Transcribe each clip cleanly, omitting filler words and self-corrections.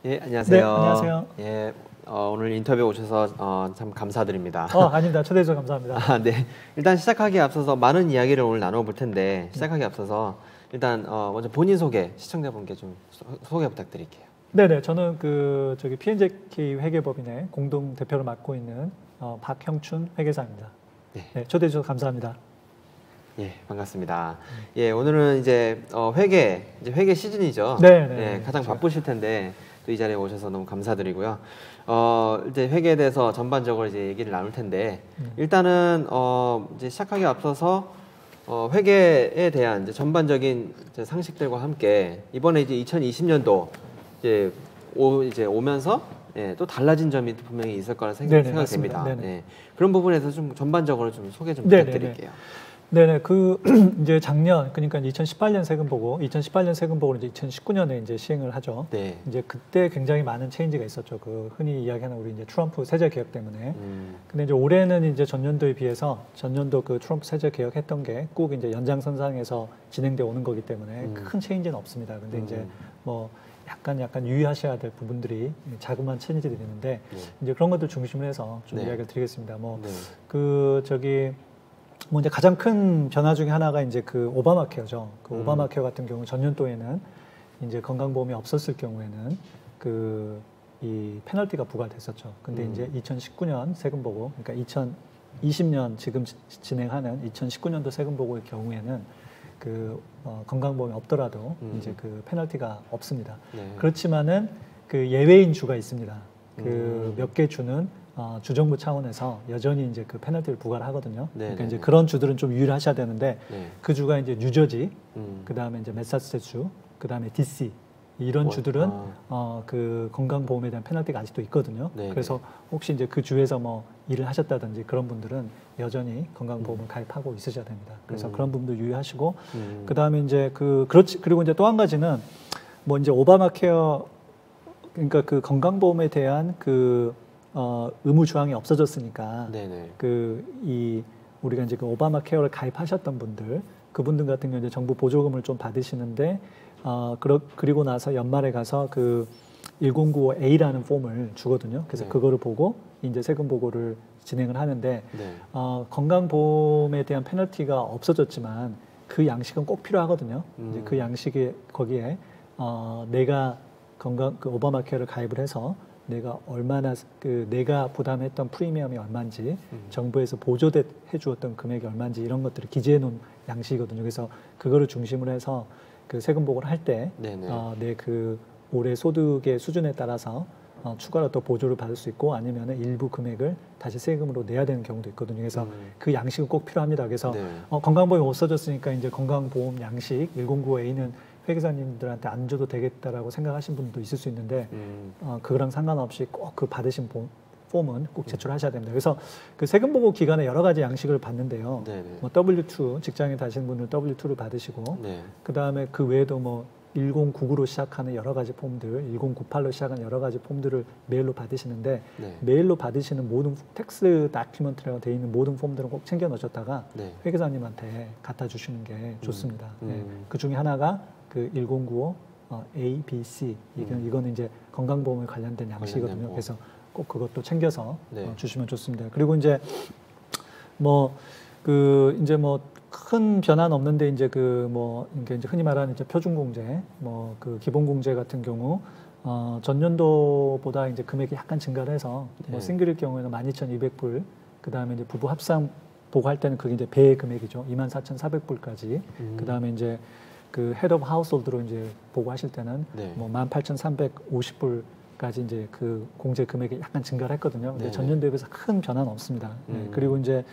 예, 안녕하세요. 네, 안녕하세요. 예, 오늘 인터뷰 오셔서 참 감사드립니다. 아닙니다. 초대해 주셔서 감사합니다. 네. 일단 시작하기에 앞서서 많은 이야기를 오늘 나눠볼 텐데 시작하기에 앞서서 일단 먼저 본인 소개, 시청자분께 좀 소개 부탁드릴게요. 네네, 저는 저기 P&JK 회계법인의 공동 대표를 맡고 있는 박형춘 회계사입니다. 네, 초대해 주셔서 감사합니다. 예, 반갑습니다. 예, 오늘은 이제 회계 시즌이죠. 네, 예, 가장 그렇죠. 바쁘실 텐데 또 이 자리에 오셔서 너무 감사드리고요. 이제 회계에 대해서 전반적으로 이제 얘기를 나눌 텐데 일단은 이제 시작하기 앞서서 회계에 대한 이제 전반적인 이제 상식들과 함께 이번에 이제 2020년도 이제 오면서 예, 또 달라진 점이 분명히 있을 거라 생각이 됩니다. 예, 그런 부분에서 좀 전반적으로 좀 소개 좀 부탁드릴게요. 네네, 이제 작년, 그러니까 2018년 세금보고, 2018년 세금보고를 이제 2019년에 이제 시행을 하죠. 네. 이제 그때 굉장히 많은 체인지가 있었죠. 흔히 이야기하는 우리 이제 트럼프 세제 개혁 때문에. 근데 이제 올해는 이제 전년도에 비해서 전년도 트럼프 세제 개혁했던 게 꼭 이제 연장선상에서 진행되어 오는 거기 때문에 큰 체인지는 없습니다. 근데 이제 뭐 약간 유의하셔야 될 부분들이 자그마한 체인지들이 있는데 이제 그런 것들 중심으로 해서 좀 이야기를 드리겠습니다. 이제 가장 큰 변화 중에 하나가 이제 오바마 케어죠. 오바마 케어 같은 경우 전년도에는 이제 건강보험이 없었을 경우에는 이 페널티가 부과됐었죠. 근데 이제 2019년 세금 보고, 그러니까 2020년 지금 진행하는 2019년도 세금 보고의 경우에는 건강보험이 없더라도 이제 페널티가 없습니다. 그렇지만은 예외인 주가 있습니다. 몇 개 주는 주정부 차원에서 여전히 이제 페널티를 부과를 하거든요. 그러니까 이제 그런 주들은 좀 유의를 하셔야 되는데 그 주가 이제 뉴저지, 그 다음에 이제 매사추세츠, 그 다음에 DC 이런 주들은 건강보험에 대한 페널티가 아직도 있거든요. 그래서 혹시 이제 그 주에서 뭐 일을 하셨다든지 그런 분들은 여전히 건강보험을 가입하고 있으셔야 됩니다. 그래서 그런 부분도 유의하시고, 그 다음에 이제 그리고 이제 또 한 가지는 뭐 이제 오바마 케어, 그러니까 건강보험에 대한 의무 조항이 없어졌으니까 우리가 이제 오바마 케어를 가입하셨던 분들, 그분들 같은 경우 이제 정부 보조금을 좀 받으시는데 그리고 나서 연말에 가서 1095A라는 폼을 주거든요. 그래서 그거를 보고 이제 세금 보고를 진행을 하는데 건강보험에 대한 페널티가 없어졌지만 그 양식은 꼭 필요하거든요. 이제 그 양식에 거기에 내가 오바마 케어를 가입을 해서 내가 얼마나 내가 부담했던 프리미엄이 얼마인지, 정부에서 보조해 주었던 금액이 얼마인지 이런 것들을 기재해 놓은 양식이거든요. 그래서 그거를 중심으로 해서 세금 보고를 할 때 내 올해 소득의 수준에 따라서 추가로 또 보조를 받을 수 있고, 아니면 일부 금액을 다시 세금으로 내야 되는 경우도 있거든요. 그래서 그 양식은 꼭 필요합니다. 그래서 건강보험이 없어졌으니까 이제 건강보험 양식 109A는 회계사님들한테 안 줘도 되겠다라고 생각하신 분도 있을 수 있는데 그거랑 상관없이 꼭 받으신 폼은 꼭 제출하셔야 됩니다. 그래서 세금 보고 기간에 여러 가지 양식을 받는데요. 뭐 W2 직장에 다니시는 분은 W2를 받으시고, 그 다음에 그 외에도 뭐 1099로 시작하는 여러 가지 폼들, 1098로 시작하는 여러 가지 폼들을 메일로 받으시는데 메일로 받으시는 모든 텍스 다큐멘트라고 되어 있는 모든 폼들은 꼭 챙겨 놓으셨다가 회계사님한테 갖다 주시는 게 좋습니다. 그 중에 하나가 1095 A, B, C 이거는 이제 건강보험에 관련된 양식이거든요. 그래서 꼭 그것도 챙겨서 주시면 좋습니다. 그리고 이제 큰 변화는 없는데 이제 이제 흔히 말하는 이제 표준공제, 기본공제 같은 경우 전년도보다 이제 금액이 약간 증가를 해서 싱글일 경우에는 12,200불, 그 다음에 이제 부부 합산 보고할 때는 그게 이제 배 금액이죠. 24,400불까지. 그 다음에 이제 헤드 오브 하우스홀드로 이제 보고하실 때는 18,350불까지 이제 공제 금액이 약간 증가를 했거든요. 근데 전년도에 비해서 큰 변화는 없습니다. 그리고 이제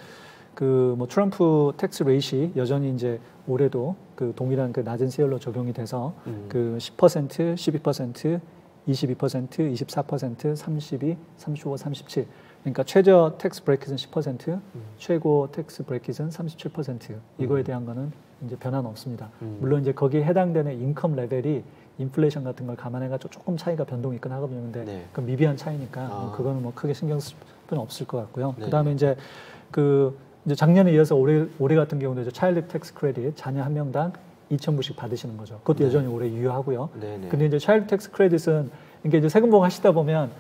트럼프 텍스 레이시 여전히 이제 올해도 동일한 낮은 세율로 적용이 돼서 10%, 12%, 22%, 24%, 32, 35, 37. 그러니까 최저 텍스 브레킷은 10%, 최고 텍스 브레킷은 37%. 이거에 대한 거는 이제 변화는 없습니다. 물론 이제 거기에 해당되는 인컴 레벨이 인플레이션 같은 걸 감안해가지고 조금 차이가 변동이 있긴 하거든요. 근데 그 미비한 차이니까 그거는 뭐 크게 신경 쓸 필요는 없을 것 같고요. 그다음에 이제 이제 작년에 이어서 올해 같은 경우는 이제 차일드 텍스 크레딧 자녀 한 명당 2,000불씩 받으시는 거죠. 그것도 여전히 올해 유효하고요. 근데 이제 차일드 텍스 크레딧은 그러니까 이제 세금 보고 하시다 보면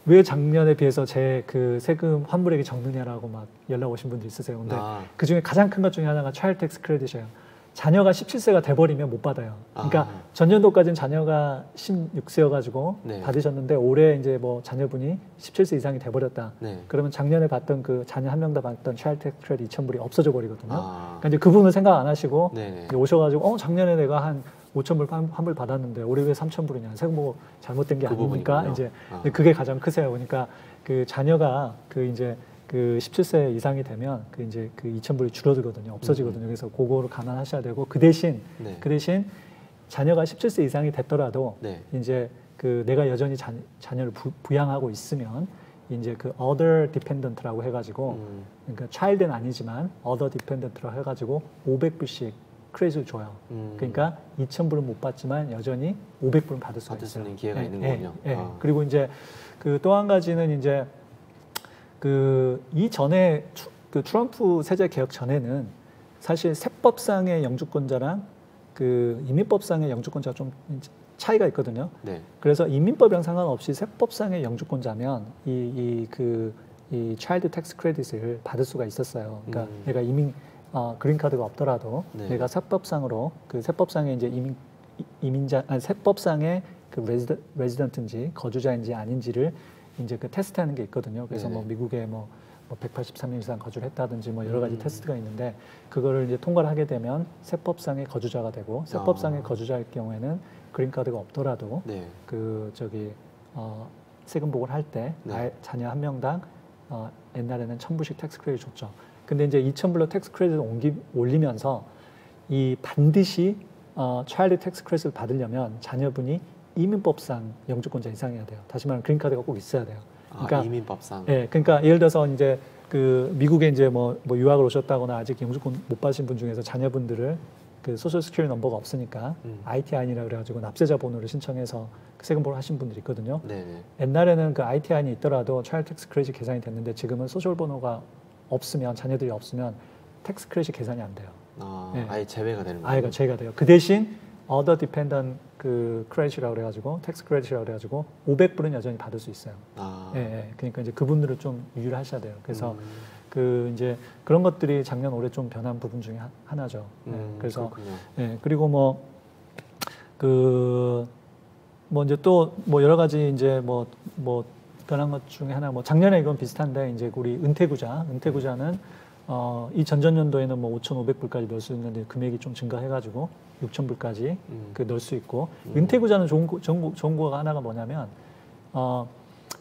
왜 작년에 비해서 제 그 세금 환불액이 적느냐라고 막 연락 오신 분들 있으세요. 근데 그 중에 가장 큰 것 중에 하나가 차일드 텍스 크레딧이에요. 자녀가 17세가 돼버리면 못 받아요. 그러니까 전년도까지는 자녀가 16세여가지고 네. 받으셨는데 올해 이제 뭐 자녀분이 17세 이상이 돼버렸다. 네. 그러면 작년에 받던 그 자녀 한 명 다 받던 차일드 텍스 크레딧 2,000불이 없어져 버리거든요. 그러니까 이제 그 부분을 생각 안 하시고 이제 오셔가지고 작년에 내가 한 5,000불 환불 받았는데 올해 왜 3,000불이냐 세금 보고 잘못된 게 아닙니까? 이제 그게 가장 크세요. 그러니까 그 자녀가 그 이제 그 17세 이상이 되면 그 이제 그 2,000불이 줄어들거든요. 없어지거든요. 그래서 그거를 감안하셔야 되고 그 대신 자녀가 17세 이상이 됐더라도 이제 그 내가 여전히 자녀를 부양하고 있으면 이제 그 other dependent라고 해가지고 그러니까 child는 아니지만 other dependent라고 해가지고 500불씩 크레딧을 줘요. 그러니까 2,000불은 못 받지만 여전히 500불은 받을 수가 받을 수 있어요. 있는 기회가 있는 거군요. 그리고 이제 그 또 한 가지는 이제 그 이전에 그 트럼프 세제 개혁 전에는 사실 세법상의 영주권자랑 그 이민법상의 영주권자가 좀 차이가 있거든요. 그래서 이민법이랑 상관없이 세법상의 영주권자면 이 차일드 텍스 크레딧을 받을 수가 있었어요. 그러니까 내가 그린 카드가 없더라도 내가 세법상으로 그 세법상의 이제 세법상의 그 레지던트인지 거주자인지 아닌지를 이제 그 테스트하는 게 있거든요. 그래서 뭐 미국에 뭐 183일 이상 거주를 했다든지 뭐 여러 가지 테스트가 있는데 그거를 이제 통과를 하게 되면 세법상의 거주자가 되고 세법상의 거주자일 경우에는 그린 카드가 없더라도 그 세금 보고를 할 때 자녀 한 명당 옛날에는 1,000불씩 텍스 크레딧 줬죠. 근데 이제 2,000불로 텍스 크레딧을 올리면서 이 반드시 차일드 텍스 크레딧을 받으려면 자녀분이 이민법상 영주권자 이상이어야 돼요. 다시 말하면 그린 카드가 꼭 있어야 돼요. 그러니까 이민법상. 그러니까 예를 들어서 이제 그 미국에 이제 뭐 유학을 오셨다거나 아직 영주권 못 받으신 분 중에서 자녀분들을 그 소셜 스큐리티 넘버가 없으니까 ITIN이라 그래가지고 납세자 번호를 신청해서 그 세금 보고를 하신 분들이 있거든요. 옛날에는 그 ITIN이 있더라도 차일드 텍스 크레딧 계산이 됐는데 지금은 소셜 번호가 없으면 자녀들이 없으면 텍스 크레딧 계산이 안 돼요. 아예 제외가 되는 거예요. 아예 제외가 돼요. 그 대신 other dependent 그 크레딧이라고 그래가지고 텍스 크레딧이라고 그래가지고 500불은 여전히 받을 수 있어요. 그러니까 이제 그분들을 좀 유의를 하셔야 돼요. 그래서 그 이제 그런 것들이 작년 올해 좀 변한 부분 중에 하나죠. 그래서 그리고 뭐 이제 또 뭐 여러 가지 이제 뭐 변한 것 중에 하나 뭐 작년에 이건 비슷한데 이제 우리 은퇴구자는 이 전전년도에는 뭐 5,500불까지 넣을 수 있는데 금액이 좀 증가해가지고 6,000불까지 그 넣을 수 있고 은퇴구자는 좋은 거가 하나가 뭐냐면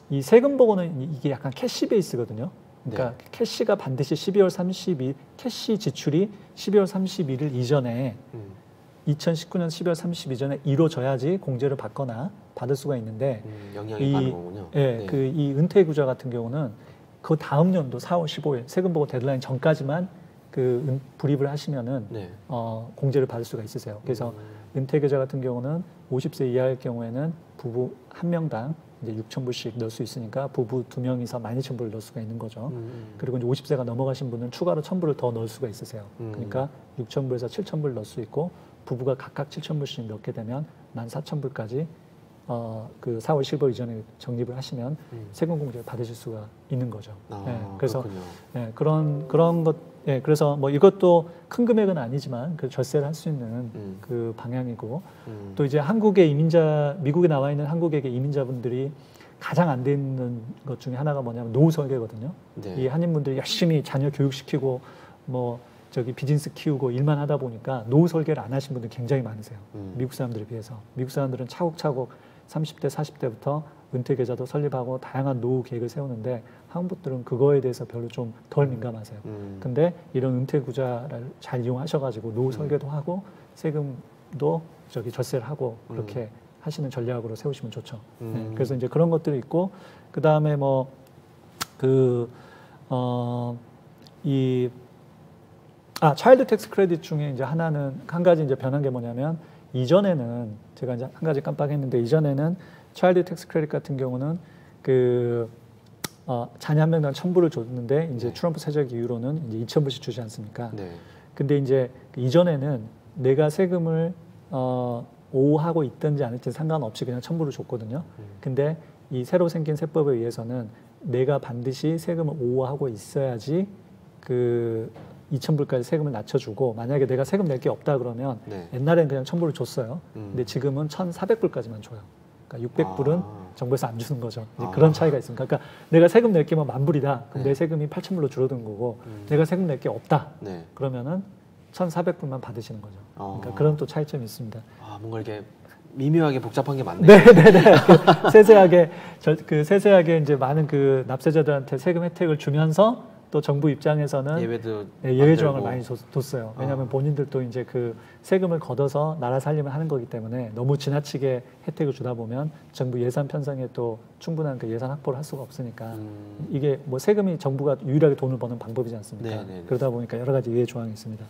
이 세금 보고는 이게 약간 캐시 베이스거든요. 그러니까 캐시가 반드시 12월 30일 캐시 지출이 12월 31일 이전에 2019년 12월 30일 이전에 이루어져야지 공제를 받거나 받을 수가 있는데 영향이 가는 거군요. 그 이 은퇴구자 같은 경우는 그 다음 연도 4월 15일 세금 보고 데드라인 전까지만 그 불입을 하시면은 공제를 받을 수가 있으세요. 그래서 은퇴계좌 같은 경우는 50세 이하일 경우에는 부부 한 명당 이제 6,000불씩 넣을 수 있으니까 부부 2명이서 12,000불을 넣을 수가 있는 거죠. 그리고 이제 50세가 넘어가신 분은 추가로 1,000불을 더 넣을 수가 있으세요. 그러니까 6,000불에서 7,000불 넣을 수 있고 부부가 각각 7,000불씩 넣게 되면 14,000불까지 그 4월 15일 이전에 적립을 하시면 세금 공제를 받으실 수가 있는 거죠. 그래서 그런 것, 그래서 뭐 이것도 큰 금액은 아니지만 그 절세를 할 수 있는 그 방향이고 또 이제 미국에 나와 있는 한국의 이민자분들이 가장 안 되는 것 중에 하나가 뭐냐면 노후 설계거든요. 이 한인분들이 열심히 자녀 교육시키고 뭐 비즈니스 키우고 일만 하다 보니까 노후 설계를 안 하신 분들이 굉장히 많으세요. 미국 사람들에 비해서. 미국 사람들은 차곡차곡 30대, 40대부터 은퇴 계좌도 설립하고 다양한 노후 계획을 세우는데 한국 분들은 그거에 대해서 별로 좀 덜 민감하세요. 근데 이런 은퇴 구자를 잘 이용하셔가지고 노후 설계도 하고 세금도 절세를 하고 그렇게 하시는 전략으로 세우시면 좋죠. 그래서 이제 그런 것들이 있고 그 다음에 차일드 텍스 크레딧 중에 이제 한 가지 이제 변한 게 뭐냐면 이전에는 제가 이제 한 가지 깜빡했는데 이전에는 차일드 텍스 크레딧 같은 경우는 자녀 한 명당 1,000불을 줬는데 이제 트럼프 세적 이후로는 이제 2,000불씩 주지 않습니까? 근데 이제 이전에는 내가 세금을 오호하고 있든지 아닐지 상관없이 그냥 첨부를 줬거든요. 근데 이 새로 생긴 세법에 의해서는 내가 반드시 세금을 오호하고 있어야지 그 2,000불까지 세금을 낮춰주고, 만약에 내가 세금 낼 게 없다 그러면 네. 옛날에는 그냥 첨부를 줬어요. 근데 지금은 1,400불까지만 줘요. 그러니까 600불은 정부에서 안 주는 거죠. 이제 그런 차이가 있습니다. 그러니까 내가 세금 낼 게 뭐 10,000불이다. 그럼 내 세금이 8,000불로 줄어든 거고, 내가 세금 낼 게 없다. 네. 그러면은 1,400불만 받으시는 거죠. 그러니까 그런 또 차이점이 있습니다. 뭔가 이렇게 미묘하게 복잡한 게 많네요. 네네네. 세세하게 이제 많은 그 납세자들한테 세금 혜택을 주면서 또 정부 입장에서는 예외도 예외 조항을 많이 뒀어요. 왜냐하면 본인들도 이제 그 세금을 걷어서 나라 살림을 하는 거기 때문에 너무 지나치게 혜택을 주다 보면 정부 예산 편성에 또 충분한 그 예산 확보를 할 수가 없으니까 이게 뭐 세금이 정부가 유일하게 돈을 버는 방법이지 않습니까? 네네네. 그러다 보니까 여러 가지 예외 조항이 있습니다.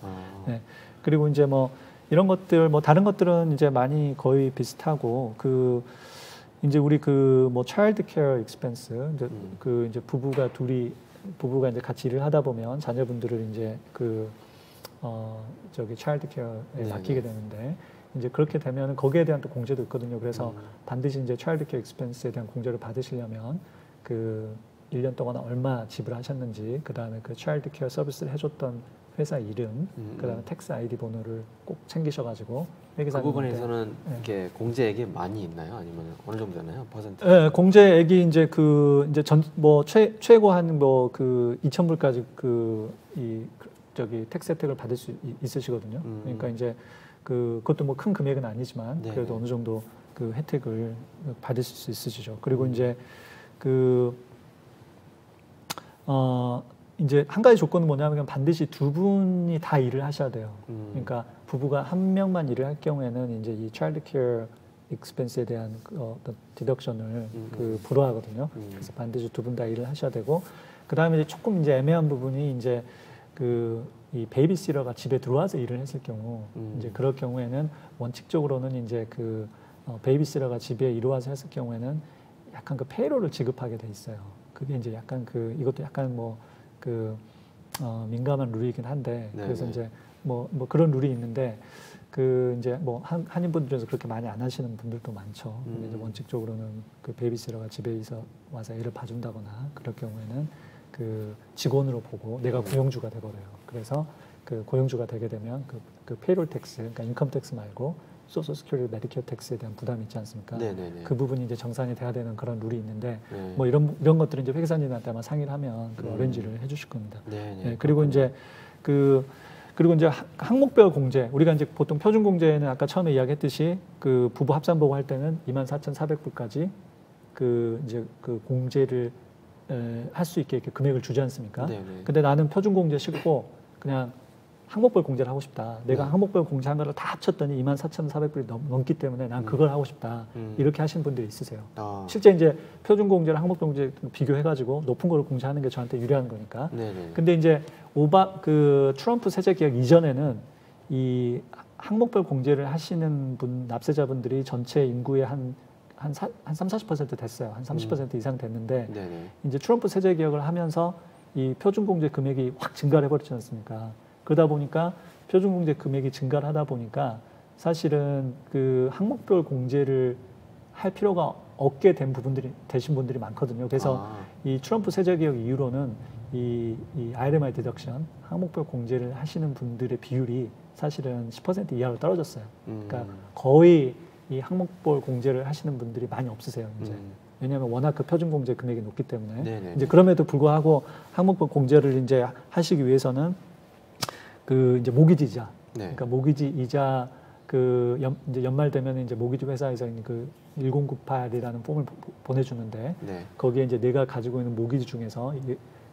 네. 그리고 이제 뭐 이런 것들 뭐 다른 것들은 이제 많이 거의 비슷하고 그 이제 우리 그 뭐 차일드 케어 익스펜스 그 이제 부부가 이제 같이 일을 하다 보면 자녀분들을 이제 저기 차일드 케어에 맡기게 되는데 이제 그렇게 되면 거기에 대한 또 공제도 있거든요. 그래서 반드시 이제 차일드 케어 익스펜스에 대한 공제를 받으시려면 그 1년 동안 얼마 지불하셨는지, 그다음에 그 차일드 케어 서비스를 해줬던 회사 이름, 그다음에 텍스 아이디 번호를 꼭 챙기셔가지고 그 부분에서는 이렇게 공제액이 많이 있나요? 아니면 어느 정도 되나요? 퍼센트? 네, 공제액이 이제 이제 최고 한 뭐 그 2,000불까지 저기 텍스 혜택을 받을 수 있으시거든요. 그러니까 이제 그것도 뭐 큰 금액은 아니지만 그래도 어느 정도 그 혜택을 받으실 수 있으시죠. 그리고 이제 이제 한 가지 조건은 뭐냐면 반드시 두 분이 다 일을 하셔야 돼요. 그러니까 부부가 한 명만 일을 할 경우에는 이제 이 차일드 케어 익스펜스에 대한 어떤 디덕션을 불허하거든요. 그래서 반드시 두 분 다 일을 하셔야 되고, 그다음에 이제 조금 이제 애매한 부분이 이제 이 베이비시터가 집에 들어와서 일을 했을 경우 이제 그럴 경우에는 원칙적으로는 이제 베이비시터가 집에 들어와서 했을 경우에는 약간 그 페이롤을 지급하게 돼 있어요. 그게 이제 약간 이것도 약간 민감한 룰이긴 한데, 그래서 이제 뭐 그런 룰이 있는데 이제 뭐 한인분 중에서 그렇게 많이 안 하시는 분들도 많죠. 근데 이제 원칙적으로는 그 베이비시터가 집에 와서 애를 봐준다거나 그럴 경우에는 그 직원으로 보고 내가 고용주가 돼버려요. 그래서 그 고용주가 되게 되면 그 페이롤 텍스, 그러니까 인컴 텍스 말고 소셜 시큐리티 메디케어 텍스에 대한 부담이 있지 않습니까? 네네네. 그 부분이 이제 정산이 돼야 되는 그런 룰이 있는데 뭐 이런 것들은 이제 회계사님한테 아마 상의를 하면 어렌지를 해주실 겁니다. 네, 그리고 이제 그리고 이제 항목별 공제, 우리가 이제 보통 표준 공제는 아까 처음에 이야기했듯이 그 부부 합산보고 할 때는 24,400불까지 이제 공제를 할 수 있게 이렇게 금액을 주지 않습니까? 네네. 근데 나는 표준 공제 싫고 그냥 항목별 공제를 하고 싶다. 내가 항목별 공제한 거를 다 합쳤더니 24,400불이 넘기 때문에 난 그걸 하고 싶다. 이렇게 하시는 분들이 있으세요. 실제 이제 표준 공제랑 항목별 공제 비교해가지고 높은 거를 공제하는 게 저한테 유리한 거니까. 네네. 근데 이제 트럼프 세제 개혁 이전에는 이 항목별 공제를 하시는 납세자분들이 전체 인구의 한 30-40% 됐어요. 한 30% 이상 됐는데 네네. 이제 트럼프 세제 개혁을 하면서 이 표준 공제 금액이 확 증가를 해버렸지 않습니까? 그러다 보니까 표준 공제 금액이 증가를 하다 보니까 사실은 그 항목별 공제를 할 필요가 없게 되신 분들이 많거든요. 그래서 이 트럼프 세제 개혁 이후로는 이 IRMI 디덕션, 항목별 공제를 하시는 분들의 비율이 사실은 10% 이하로 떨어졌어요. 그러니까 거의 이 항목별 공제를 하시는 분들이 많이 없으세요, 이제. 왜냐하면 워낙 그 표준 공제 금액이 높기 때문에. 네네네. 이제 그럼에도 불구하고 항목별 공제를 이제 하시기 위해서는 이제 모기지 이자, 그러니까 모기지 이자 이제 연말 되면 이제 모기지 회사에서 그 1098이라는 폼을 보내주는데 거기에 이제 내가 가지고 있는 모기지 중에서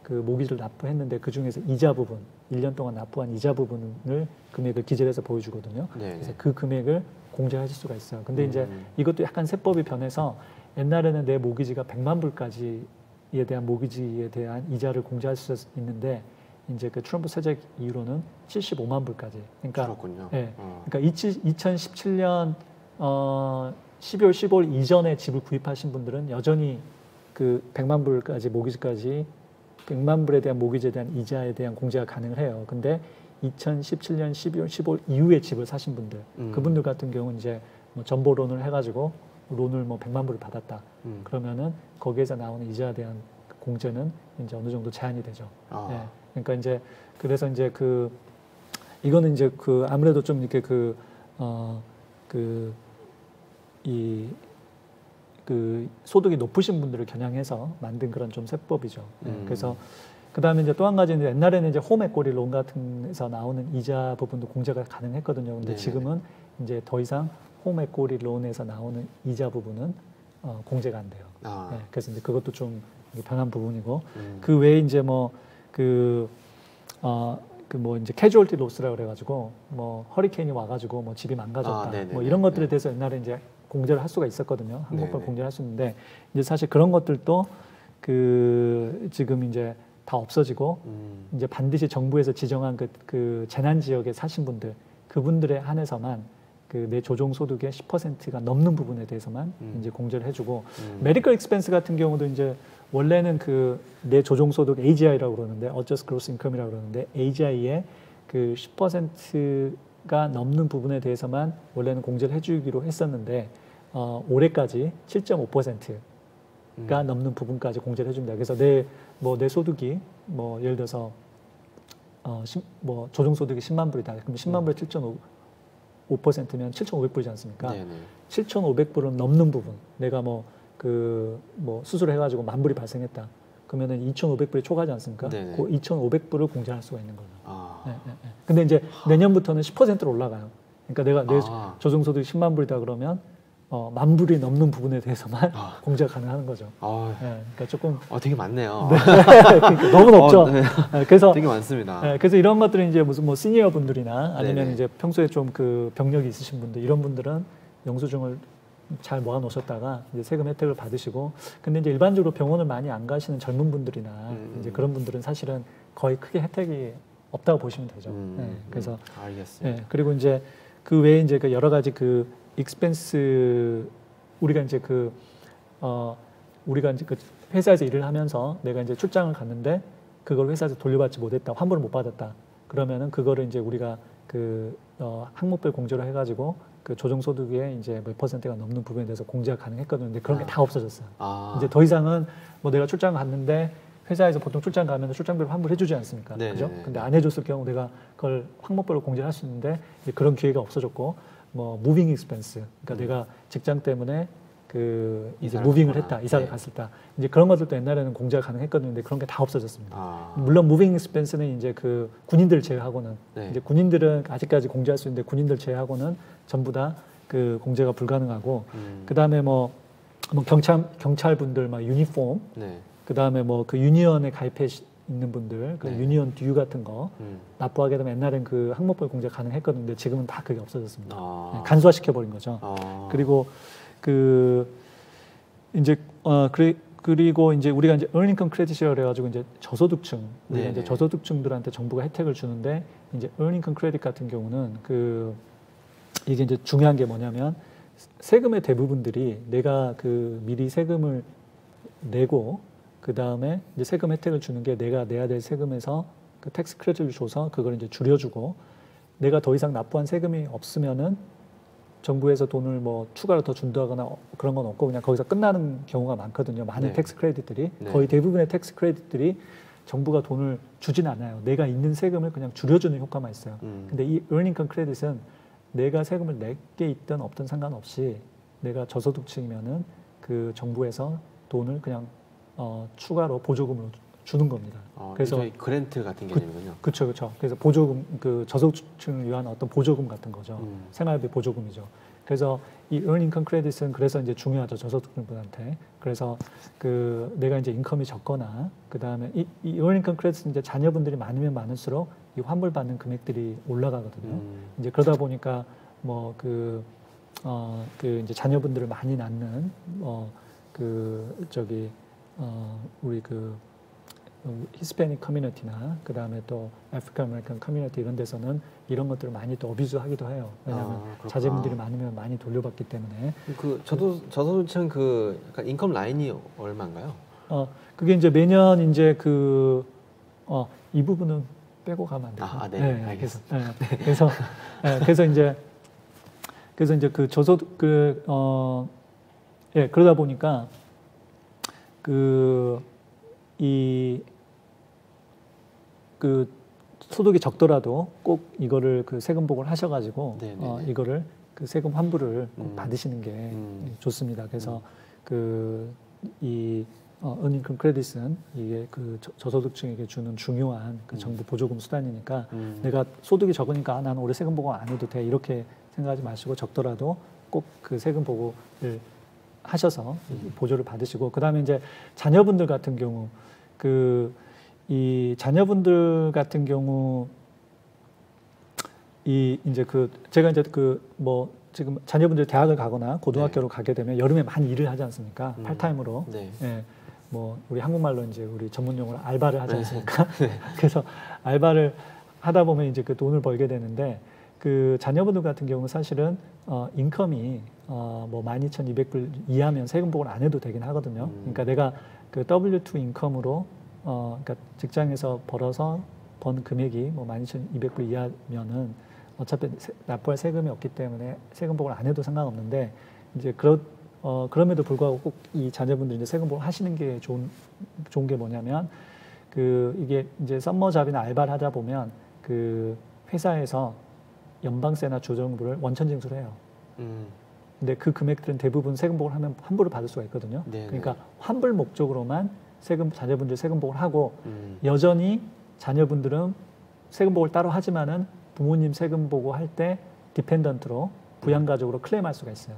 그 모기지를 납부했는데 그 중에서 이자 부분, 1년 동안 납부한 이자 부분을 금액을 기재를 해서 보여주거든요. 그래서 그 금액을 공제하실 수가 있어요. 근데 이제 이것도 약간 세법이 변해서 옛날에는 내 모기지가 100만 불까지에 대한 모기지에 대한 이자를 공제할 수 있는데 이제 그 트럼프 세제 이후로는 75만 불까지. 그러니까 그렇군요. 네, 그러니까 2017년 12월 15일 이전에 집을 구입하신 분들은 여전히 그 100만 불까지 모기지까지 100만 불에 대한 모기지에 대한 이자에 대한 공제가 가능해요. 근데 2017년 12월, 15월 이후에 집을 사신 분들, 그분들 같은 경우는 이제 뭐 전보론을 해가지고 론을 뭐 100만 불을 받았다. 그러면은 거기에서 나오는 이자에 대한 공제는 이제 어느 정도 제한이 되죠. 예. 그러니까 이제 그래서 이제 이거는 이제 아무래도 좀 이렇게 소득이 높으신 분들을 겨냥해서 만든 그런 좀 세법이죠. 그래서 그다음에 이제 또 한 가지는 옛날에는 이제 홈에꼬리 론 같은 데서 나오는 이자 부분도 공제가 가능했거든요. 근데 지금은 이제 더 이상 홈에꼬리 론에서 나오는 이자 부분은 공제가 안 돼요. 네, 그래서 이제 그것도 좀 변한 부분이고 그 외에 이제 이제 캐주얼티 로스라 그래가지고 뭐 허리케인이 와가지고 뭐 집이 망가졌다 뭐 이런 것들에 대해서 옛날에 이제 공제를 할 수가 있었거든요. 항목별 공제를 할 수 있는데 이제 사실 그런 것들도 지금 이제 다 없어지고 이제 반드시 정부에서 지정한 그 재난 지역에 사신 분들 그분들에 한해서만 내 조정 소득의 10%가 넘는 부분에 대해서만 이제 공제를 해주고 메디컬 익스펜스 같은 경우도 이제 원래는 내 조정 소득 AGI라고 그러는데 Adjusted Gross Income이라고 그러는데 AGI의 그 10%가 넘는 부분에 대해서만 원래는 공제를 해주기로 했었는데 올해까지 7.5%가 넘는 부분까지 공제를 해줍니다. 그래서 내 소득이 뭐 예를 들어서 조정 소득이 10만 불이다. 그럼 10만 불에 7.5%면 7,500불이지 않습니까? 7,500불은 넘는 부분. 내가 수술을 해가지고 10,000불이 발생했다. 그러면은 2,500불이 초과하지 않습니까? 그 2,500불을 공제할 수가 있는 거죠. 근데 이제 내년부터는 10%로 올라가요. 그러니까 내가 내 조정소득이 10만 불이다 그러면 10,000불이 넘는 부분에 대해서만 공제가 가능한 거죠. 그러니까 조금 되게 많네요. 네. 그러니까 너무 높죠. 그래서 되게 많습니다. 그래서 이런 것들은 이제 무슨 시니어 분들이나 아니면 네네. 이제 평소에 좀 병력이 있으신 분들 이런 분들은 영수증을 잘 모아 놓으셨다가 이제 세금 혜택을 받으시고 근데 이제 일반적으로 병원을 많이 안 가시는 젊은 분들이나 이제 그런 분들은 사실은 거의 크게 혜택이 없다고 보시면 되죠. 그래서 알겠습니다. 그리고 이제 그 외에 이제 여러 가지 익스펜스 우리가 이제 회사에서 일을 하면서 내가 이제 출장을 갔는데 그걸 회사에서 돌려받지 못했다, 환불을 못 받았다. 그러면은 그거를 이제 우리가 항목별 공제로 해가지고 조정소득의 이제 몇 %가 넘는 부분에 대해서 공제가 가능했거든요. 근데 그런 게 다 없어졌어요. 이제 더 이상은 내가 출장 갔는데 회사에서 보통 출장 가면 출장비를 환불해주지 않습니까? 그죠? 근데 안 해줬을 경우 내가 그걸 항목별로 공제를 할 수 있는데 이제 그런 기회가 없어졌고, 무빙 익스펜스. 그러니까 내가 직장 때문에 이제 무빙을 했다, 이사를 갔을 때 이제 그런 것들도 옛날에는 공제가 가능했거든요. 근데 그런 게 다 없어졌습니다. 물론 무빙 익스펜스는 이제 군인들 제외하고는 이제 군인들은 아직까지 공제할 수 있는데 군인들 제외하고는 전부 다 공제가 불가능하고 그 다음에 경찰분들 유니폼 그 다음에 유니언에 가입해 있는 분들 유니언 듀 같은 거 납부하게 되면 옛날엔 항목별 공제 가능했거든요. 근데 지금은 다 그게 없어졌습니다. 간소화시켜 버린 거죠. 그리고 그리고 이제 우리가 이제 earn income credit이라고 그래가지고 이제 저소득층 우리가 이제 저소득층들한테 정부가 혜택을 주는데 이제 earn income credit 같은 경우는 이게 이제 중요한 게 뭐냐면 세금의 대부분들이 내가 미리 세금을 내고 그 다음에 이제 세금 혜택을 주는 게 내가 내야 될 세금에서 텍스 크레딧을 줘서 그걸 이제 줄여주고 내가 더 이상 납부한 세금이 없으면은 정부에서 돈을 추가로 더 준다거나 그런 건 없고 그냥 거기서 끝나는 경우가 많거든요. 많은 텍스 크레딧들이 거의 대부분의 텍스 크레딧들이 정부가 돈을 주진 않아요. 내가 있는 세금을 그냥 줄여주는 효과만 있어요. 근데 이 earn income credit은 내가 세금을 내게 있든 없든 상관없이 내가 저소득층이면은 정부에서 돈을 그냥 추가로 보조금으로 주는 겁니다. 그래서 그랜트 같은 개념이군요. 그렇죠. 그래서 보조금 저소득층을 위한 어떤 보조금 같은 거죠. 생활비 보조금이죠. 그래서 이 earn income credit은 그래서 이제 중요하죠, 저소득층분한테. 그래서 내가 이제 인컴이 적거나 그 다음에 이 earn income credit은 이제 자녀분들이 많으면 많을수록 이 환불 받는 금액들이 올라가거든요. 이제 그러다 보니까 이제 자녀분들을 많이 낳는 우리 히스패닉 커뮤니티나 그 다음에 또 아프리카 아메리칸 커뮤니티 이런 데서는 이런 것들을 많이 또 어뷰즈하기도 해요. 왜냐하면 자제분들이 많으면 많이 돌려받기 때문에. 저소득층 약간 인컴 라인이 얼마인가요? 그게 이제 매년 이제 이 부분은 빼고 가면 안 돼요. 네, 알겠습니다. 그래서 이제 그 저소득 그러다 보니까 그 소득이 적더라도 꼭 이거를 그 세금 보고를 하셔가지고 이거를 그 세금 환불을 꼭 받으시는 게 좋습니다. 그래서 earning credit은 이게 그 저소득층에게 주는 중요한 그 정부 보조금 수단이니까 내가 소득이 적으니까 나는 올해 세금 보고 안 해도 돼 이렇게 생각하지 마시고 적더라도 꼭 그 세금 보고를 하셔서 보조를 받으시고 그다음에 이제 자녀분들 같은 경우 자녀분들 같은 경우 제가 이제 지금 자녀분들이 대학을 가거나 고등학교로 가게 되면 여름에 많이 일을 하지 않습니까? 팔타임으로. 우리 한국말로 이제 우리 전문 용어로 알바를 하지 않습니까? 그래서 알바를 하다 보면 이제 그 돈을 벌게 되는데 그 자녀분들 같은 경우는 사실은 인컴이 12,200불 이하면 세금 보고를 안 해도 되긴 하거든요. 그러니까 내가 그 W2 인컴으로 그러니까 직장에서 벌어서 번 금액이 12,200불 이하면은 어차피 납부할 세금이 없기 때문에 세금 보고를 안 해도 상관없는데 이제 그럼에도 불구하고 꼭 이 자녀분들이 이제 세금 보고 하시는 게 좋은 게 뭐냐면 이게 이제 썸머잡이나 알바를 하다 보면 그 회사에서 연방세나 주정부를 원천 징수를 해요. 근데 그 금액들은 대부분 세금 보고를 하면 환불을 받을 수가 있거든요. 그러니까 환불 목적으로만 자녀분들 세금 보고를 하고 여전히 자녀분들은 세금 보고를 따로 하지만은 부모님 세금 보고 할 때 디펜던트로 부양가족으로 클레임할 수가 있어요.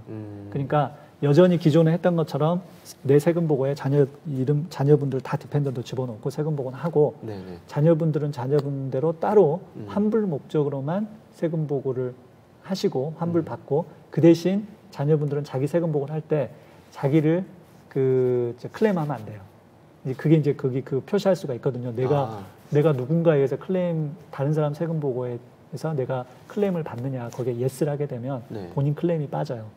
그러니까 여전히 기존에 했던 것처럼 내 세금 보고에 자녀분들 다 디펜던트 집어넣고 세금 보고는 하고 자녀분들은 자녀분대로 따로 환불 목적으로만 세금 보고를 하시고 환불 받고 그 대신 자녀분들은 자기 세금 보고를 할 때 자기를 클레임하면 안 돼요. 그게 이제 거기 표시할 수가 있거든요. 내가 누군가에 의해서 다른 사람 세금 보고에서 내가 클레임을 받느냐 거기에 예스를 하게 되면 본인 클레임이 빠져요.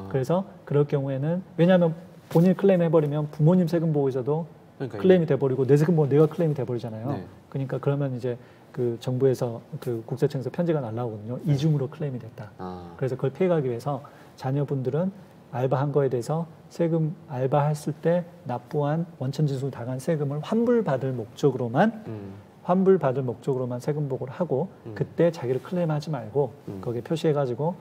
그래서 그럴 경우에는 왜냐하면 본인 클레임 해버리면 부모님 세금 보고에서도 클레임이 돼버리고 내 세금 보고 내가 클레임이 돼버리잖아요. 그러니까 그러면 이제 그 정부에서 그 국세청에서 편지가 날라오거든요. 이중으로 클레임이 됐다. 그래서 그걸 피해가기 위해서 자녀분들은 알바한 거에 대해서 세금 알바했을 때 납부한 원천징수 당한 세금을 환불받을 목적으로만 세금 보고를 하고 그때 자기를 클레임하지 말고 거기에 표시해가지고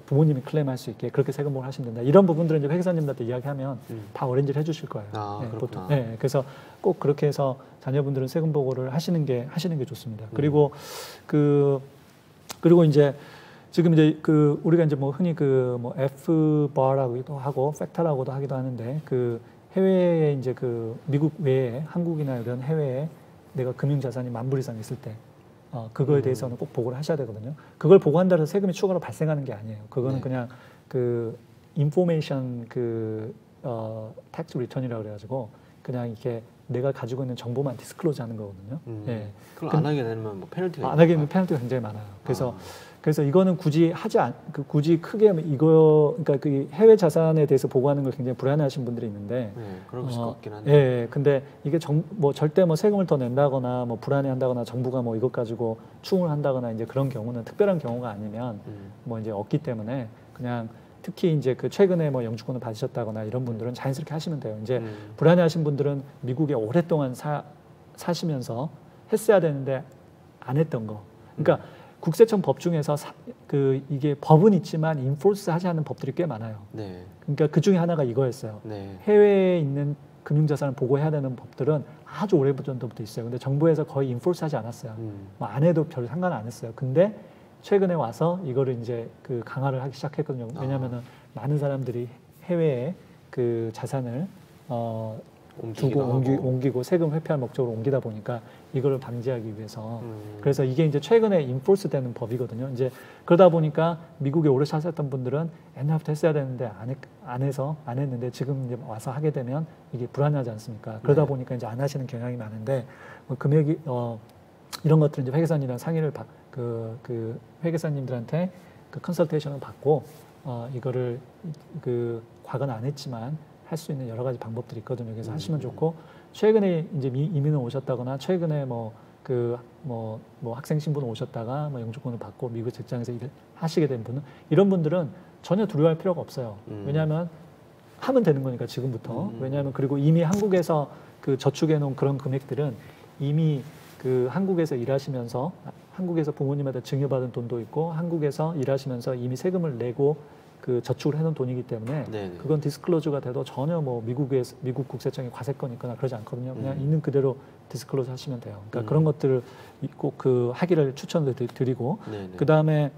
부모님이 클레임할 수 있게 그렇게 세금 보고를 하시면 된다. 이런 부분들은 이제 회계사님들한테 이야기하면 다 어렌지를 해주실 거예요. 보통. 그래서 꼭 그렇게 해서 자녀분들은 세금 보고를 하시는 게 좋습니다. 그리고 이제 지금 이제 우리가 이제 흔히 F-bar라고도 하고 팩터라고도 하기도 하는데 해외에 이제 미국 외에 한국이나 이런 해외에 내가 금융자산이 10,000불 이상 있을 때 그거에 대해서는 꼭 보고를 하셔야 되거든요. 그걸 보고한다고 해서 세금이 추가로 발생하는 게 아니에요. 그거는 그냥 인포메이션 텍스 리턴이라고 그래가지고 그냥 이렇게 내가 가지고 있는 정보만 디스클로즈 하는 거거든요. 그럼 안 하게 되면 페널티가 안 하게 되면 페널티가 굉장히 많아요. 그래서 이거는 굳이 굳이 크게 그러니까 그 해외 자산에 대해서 보고하는 걸 굉장히 불안해하시는 분들이 있는데, 그럴 것 같긴 한데. 근데 이게 절대 세금을 더 낸다거나 불안해한다거나 정부가 이것 가지고 추궁을 한다거나 이제 그런 경우는 특별한 경우가 아니면 이제 없기 때문에 그냥 특히 이제 최근에 영주권을 받으셨다거나 이런 분들은 자연스럽게 하시면 돼요. 이제 불안해하신 분들은 미국에 오랫동안 사시면서 했어야 되는데 안 했던 거. 그러니까 국세청 법 중에서 이게 법은 있지만 인포스 하지 않는 법들이 꽤 많아요. 그러니까 그 중에 하나가 이거였어요. 해외에 있는 금융자산을 보고해야 되는 법들은 아주 오래전부터 있어요. 근데 정부에서 거의 인포스 하지 않았어요. 안 해도 별 상관 안 했어요. 근데 최근에 와서 이거를 이제 강화를 하기 시작했거든요. 왜냐하면은 많은 사람들이 해외에 자산을 두고 옮기고 세금 회피할 목적으로 옮기다 보니까 이거를 방지하기 위해서 그래서 이게 이제 최근에 인포스 되는 법이거든요. 이제 그러다 보니까 미국에 오래 사셨던 분들은 옛날부터 했어야 되는데 안 했는데 지금 이제 와서 하게 되면 이게 불안하지 않습니까? 그러다 보니까 이제 안 하시는 경향이 많은데 금액이 이런 것들은 이제 회계사님이랑 상의를 회계사님들한테 컨설테이션을 받고 이거를 과거는 안 했지만 할 수 있는 여러 가지 방법들이 있거든요. 그래서 하시면 좋고 최근에 이제 이민을 오셨다거나 최근에 그 뭐 학생 신분 오셨다가 뭐 영주권을 받고 미국 직장에서 일을 하시게 된 분은 이런 분들은 전혀 두려워할 필요가 없어요. 왜냐하면 하면 되는 거니까 지금부터. 왜냐하면 그리고 이미 한국에서 그 저축해 놓은 그런 금액들은 이미 그 한국에서 일하시면서 한국에서 부모님한테 증여받은 돈도 있고 한국에서 일하시면서 이미 세금을 내고 그 저축을 해놓은 돈이기 때문에 네네. 그건 디스클로즈가 돼도 전혀 뭐 미국 국세청이 과세권 있거나 그러지 않거든요. 그냥 있는 그대로 디스클로즈 하시면 돼요. 그러니까 그런 것들을 꼭 그 하기를 추천을 드리고 그 다음에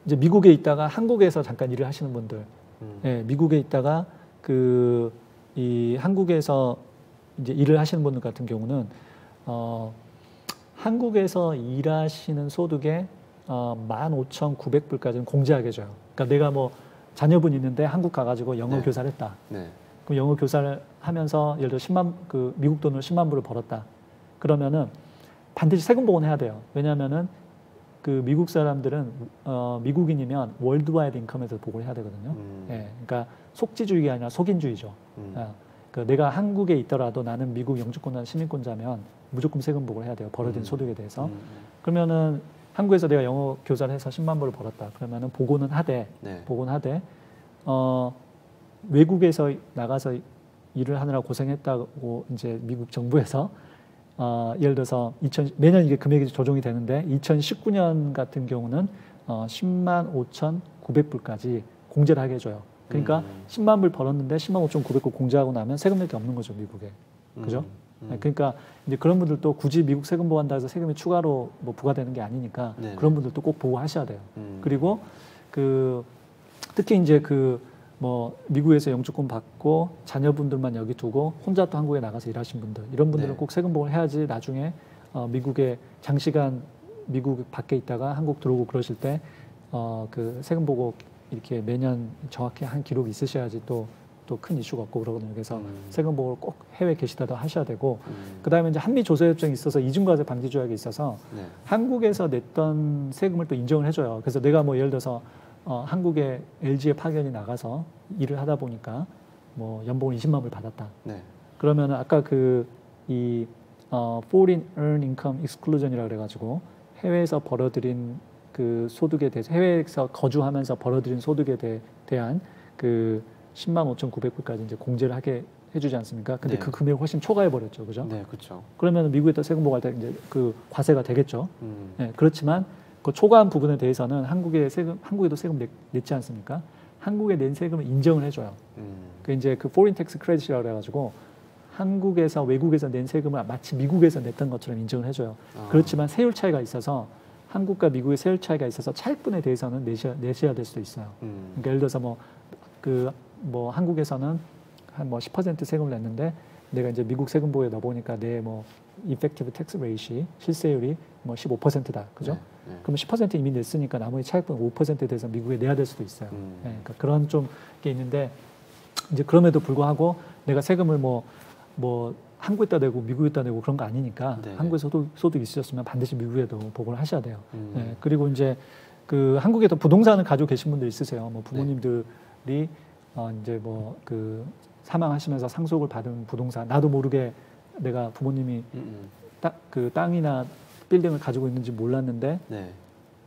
이제 미국에 있다가 한국에서 잠깐 일을 하시는 분들, 예, 미국에 있다가 그 이 한국에서 이제 일을 하시는 분들 같은 경우는 한국에서 일하시는 소득의 15,900불까지는 공제하게 줘요. 그러니까 내가 뭐 자녀분 있는데 한국 가가지고 영어 네. 교사를 했다. 네. 그럼 영어 교사를 하면서 예를 들어 그 미국 돈으로 10만 불을 벌었다. 그러면은 반드시 세금 보고는 해야 돼요. 왜냐하면은 그 미국 사람들은 미국인이면 월드와이드 인컴에서 보고를 해야 되거든요. 예, 그러니까 속지주의가 아니라 속인주의죠. 그 내가 한국에 있더라도 나는 미국 영주권자 시민권자면 무조건 세금 보고를 해야 돼요. 벌어진 소득에 대해서. 그러면은 한국에서 내가 영어 교사를 해서 10만 불을 벌었다. 그러면은 보고는 하되, 네. 보고는 하되, 외국에서 나가서 일을 하느라 고생했다고 이제 미국 정부에서 예를 들어서 매년 이게 금액이 조정이 되는데 2019년 같은 경우는 10만 5,900불까지 공제를 하게 해줘요. 그러니까 10만 불 벌었는데 10만 5,900불 공제하고 나면 세금 낼 게 없는 거죠, 미국에. 그죠? 그러니까 이제 그런 분들도 굳이 미국 세금 보고한다 해서 세금이 추가로 뭐 부과되는 게 아니니까 네네. 그런 분들도 꼭 보고하셔야 돼요. 그리고 그 특히 이제 그 뭐 미국에서 영주권 받고 자녀분들만 여기 두고 혼자 또 한국에 나가서 일하신 분들 이런 분들은 네. 꼭 세금 보고를 해야지 나중에 미국에 장시간 미국 밖에 있다가 한국 들어오고 그러실 때 그 세금 보고 이렇게 매년 정확히 한 기록이 있으셔야지 또 큰 이슈가 없고 그러거든요. 그래서 세금 보고를 꼭 해외에 계시다도 하셔야 되고 그다음에 이제 한미 조세협정이 있어서 이중과세 방지 조약이 있어서 네. 한국에서 냈던 세금을 또 인정을 해줘요. 그래서 내가 뭐 예를 들어서 한국에 LG에 파견이 나가서 일을 하다 보니까 뭐 연봉을 20만 불 받았다. 네. 그러면 아까 Foreign Earned Income Exclusion이라고 그래가지고 해외에서 벌어들인 그 소득에 대해서 해외에서 거주하면서 벌어들인 소득에 대한 그 10만 5,900불까지 이제 공제를 하게 해주지 않습니까? 근데 네. 그 금액을 훨씬 초과해 버렸죠, 그죠? 네, 그렇죠. 그러면 미국에다 세금 보고할 때 이제 그 과세가 되겠죠. 네, 그렇지만 그 초과한 부분에 대해서는 한국에도 세금 냈지 않습니까? 한국에 낸 세금을 인정을 해줘요. 그 이제 그 Foreign Tax Credit이라고 그래가지고 한국에서 외국에서 낸 세금을 마치 미국에서 냈던 것처럼 인정을 해줘요. 그렇지만 세율 차이가 있어서 한국과 미국의 세율 차이가 있어서 차익분에 대해서는 내셔야 될 수도 있어요. 그러니까 예를 들어서 뭐 한국에서는 한 뭐 10% 세금을 냈는데 내가 이제 미국 세금보에 넣어보니까 내 뭐 effective tax rate이 실세율이 뭐 15%다, 그죠? 네. 네. 그러면 10% 이미 냈으니까 나머지 차익분 5%에 대해서 미국에 내야 될 수도 있어요. 네, 그러니까 그런 좀 게 있는데 이제 그럼에도 불구하고 내가 세금을 뭐 한국에다 내고 미국에다 내고 그런 거 아니니까 네. 한국에서 소득 있으셨으면 반드시 미국에도 보고를 하셔야 돼요. 네, 그리고 이제 그 한국에도 부동산을 가지고 계신 분들 있으세요. 뭐 부모님들이 이제 뭐 그 사망하시면서 상속을 받은 부동산 나도 모르게 내가 부모님이 그 땅이나 빌딩을 가지고 있는지 몰랐는데 네.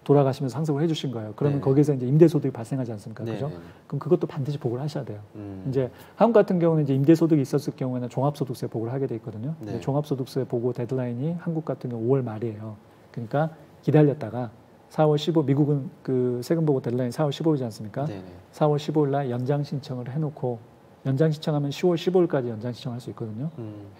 돌아가시면서 상속을 해주신 거예요. 그러면 네. 거기에서 이제 임대소득이 발생하지 않습니까? 네. 그죠? 네. 그럼 그것도 반드시 보고를 하셔야 돼요. 이제 한국 같은 경우는 이제 임대소득이 있었을 경우에는 종합소득세 보고를 하게 돼 있거든요. 네. 종합소득세 보고 데드라인이 한국 같은 경우 5월 말이에요. 그러니까 기다렸다가 4월 15일 미국은 그 세금 보고 데드라인이 4월 15일이지 않습니까? 네. 4월 15일 날 연장 신청을 해놓고 연장 신청하면 10월 15일까지 연장 신청할 수 있거든요.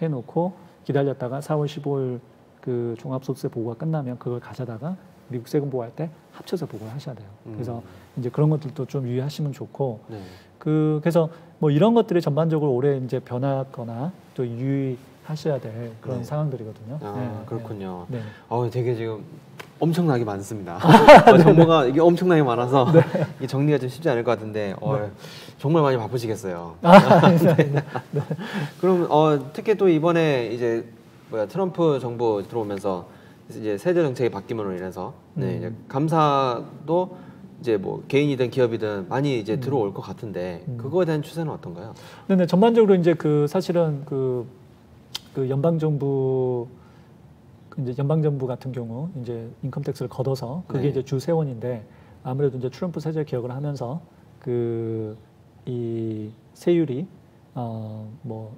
해놓고 기다렸다가 4월 15일 그 종합소득세 보고가 끝나면 그걸 가져다가 미국 세금 보고할 때 합쳐서 보고를 하셔야 돼요. 그래서 이제 그런 것들도 좀 유의하시면 좋고, 네. 그래서 뭐 이런 것들이 전반적으로 올해 이제 변하거나 또 유의하셔야 될 그런 네. 상황들이거든요. 아, 그렇군요. 네. 되게 지금 엄청나게 많습니다. 정보가 이게 엄청나게 많아서 이게 정리가 좀 쉽지 않을 것 같은데 정말 많이 바쁘시겠어요. 네. 그럼 특히 또 이번에 이제 트럼프 정부 들어오면서 이제 세제 정책이 바뀜으로 인해서 이제 감사도 이제 뭐 개인이든 기업이든 많이 이제 들어올 것 같은데 그거에 대한 추세는 어떤가요? 네, 전반적으로 이제 그 사실은 그 연방 정부 이제 연방정부 같은 경우 이제 인컴택스를 걷어서 그게 네. 이제 주 세원인데 아무래도 이제 트럼프 세제 개혁을 하면서 이 세율이 뭐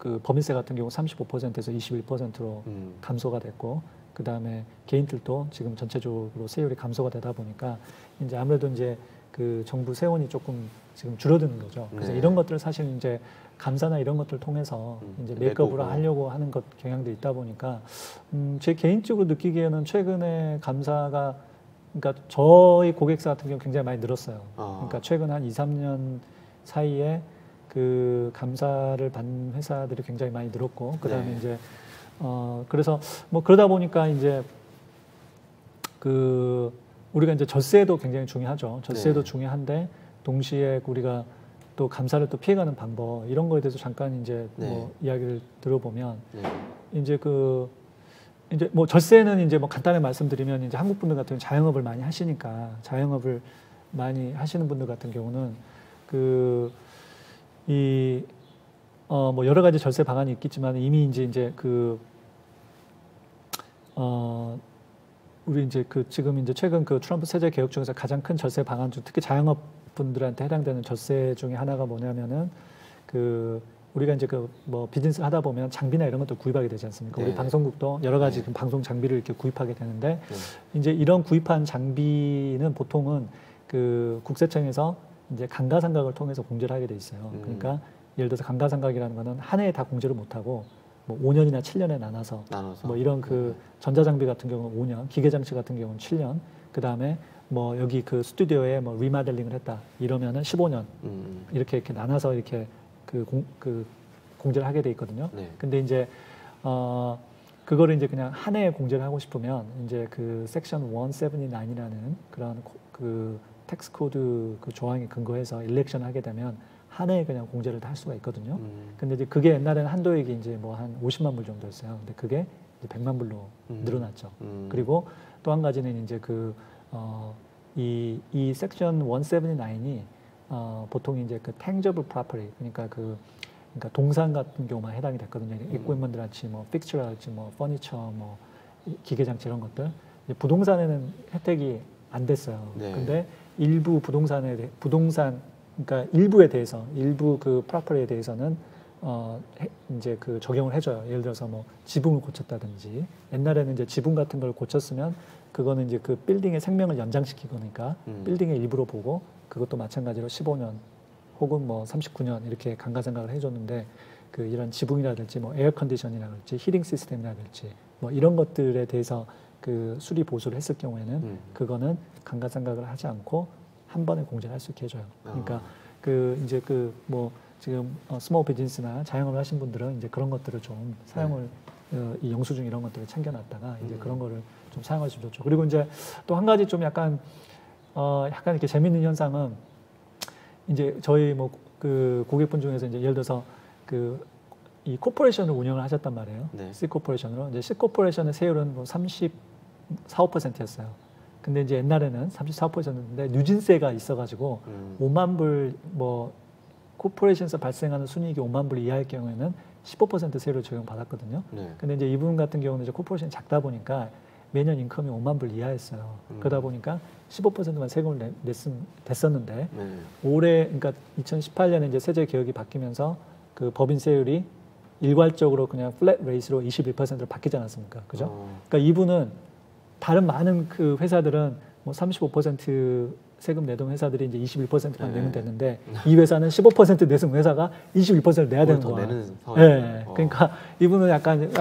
그 법인세 같은 경우 35%에서 21%로 감소가 됐고 그 다음에 개인들도 지금 전체적으로 세율이 감소가 되다 보니까 이제 아무래도 이제 그 정부 세원이 조금 지금 줄어드는 거죠. 그래서 네. 이런 것들을 사실 이제 감사나 이런 것들 통해서 이제 메이크업으로 하려고 하는 것 경향도 있다 보니까 제 개인적으로 느끼기에는 최근에 감사가 그러니까 저희 고객사 같은 경우 굉장히 많이 늘었어요. 그러니까 최근 한 2, 3년 사이에 그 감사를 받는 회사들이 굉장히 많이 늘었고 그다음에 네. 이제 그래서 뭐 그러다 보니까 이제 그 우리가 이제 절세도 굉장히 중요하죠. 절세도 네. 중요한데 동시에 우리가 또 감사를 또 피해가는 방법 이런 거에 대해서 잠깐 이제 네. 뭐 이야기를 들어보면 네. 이제 이제 뭐 절세는 이제 뭐 간단히 말씀드리면 이제 한국 분들 같은 경우 자영업을 많이 하시니까 자영업을 많이 하시는 분들 같은 경우는 뭐 여러 가지 절세 방안이 있겠지만 이미 이제 우리 이제 지금 이제 최근 그 트럼프 세제 개혁 중에서 가장 큰 절세 방안 중 특히 자영업 분들한테 해당되는 절세 중에 하나가 뭐냐면은 우리가 이제 뭐 비즈니스를 하다 보면 장비나 이런 것도 구입하게 되지 않습니까? 네. 우리 방송국도 여러 가지 네. 방송 장비를 이렇게 구입하게 되는데 네. 이제 이런 구입한 장비는 보통은 그 국세청에서 이제 감가상각을 통해서 공제를 하게 돼 있어요. 그러니까 예를 들어서 감가상각이라는 거는 한 해에 다 공제를 못 하고 뭐 5년이나 7년에 나눠서 뭐 이런 전자장비 같은 경우는 5년, 기계장치 같은 경우는 7년, 그 다음에 뭐 여기 그 스튜디오에 뭐 리모델링을 했다 이러면은 15년 이렇게 나눠서 이렇게 공제를 하게 돼 있거든요. 네. 근데 이제 그거를 이제 그냥 한 해에 공제를 하고 싶으면 이제 그 섹션 179이라는 그런 텍스 코드 그 조항에 근거해서 일렉션을 하게 되면 한 해에 그냥 공제를 다 할 수가 있거든요. 근데 이제 그게 옛날에는 한도액이 이제 뭐 한 50만 불 정도였어요. 근데 그게 이제 100만 불로 늘어났죠. 그리고 또 한 가지는 이제 이 섹션 179이 보통 이제 그 tangible property 그러니까 그러니까 동산 같은 경우만 해당이 됐거든요. equipment랄지 뭐 fixture랄지 뭐 furniture 뭐 기계장치 이런 것들. 이제 부동산에는 혜택이 안 됐어요. 네. 근데 일부 부동산 그러니까 일부에 대해서 일부 그 프로퍼티에 대해서는 이제 적용을 해줘요. 예를 들어서 뭐 지붕을 고쳤다든지 옛날에는 이제 지붕 같은 걸 고쳤으면 그거는 이제 그 빌딩의 생명을 연장시키니까 빌딩의 일부로 보고 그것도 마찬가지로 15년 혹은 뭐 39년 이렇게 감가상각을 해줬는데 이런 지붕이라든지 뭐 에어 컨디션이라든지 히팅 시스템이라든지 뭐 이런 것들에 대해서 수리 보수를 했을 경우에는 그거는 감가상각을 하지 않고 한 번에 공제를 할 수 있게 해줘요. 그러니까 이제 뭐 지금 스몰 비즈니스나 자영업을 하신 분들은 이제 그런 것들을 좀 사용을 이 영수증 이런 것들을 챙겨놨다가 이제 그런 거를 좀 사용하시면 좋죠. 그리고 이제 또 한 가지 좀 약간 이렇게 재밌는 현상은 이제 저희 뭐 고객분 중에서 이제 예를 들어서 이 코퍼레이션을 운영을 하셨단 말이에요. 네. C 코퍼레이션으로 이제 C 코퍼레이션의 세율은 뭐 34~5%였어요. 근데 이제 옛날에는 34%였는데 누진세가 있어가지고 5만 불 뭐 코퍼레이션에서 발생하는 순이익이 5만 불 이하일 경우에는 15% 세율을 적용받았거든요. 네. 근데 이제 이분 같은 경우는 이제 코퍼레이션이 작다 보니까 매년 인컴이 5만 불 이하였어요. 그러다 보니까 15%만 세금을 됐었는데 올해 그러니까 2018년에 이제 세제 개혁이 바뀌면서 그 법인세율이 일괄적으로 그냥 플랫 레이스로 21%로 바뀌지 않았습니까? 그죠? 그러니까 이분은 다른 많은 회사들은 뭐 35% 세금 내던 회사들이 이제 21%만 내면 되는데 이 회사는 15% 내는 회사가 21%를 내야 되는 거야. 네. 그러니까 이분은 약간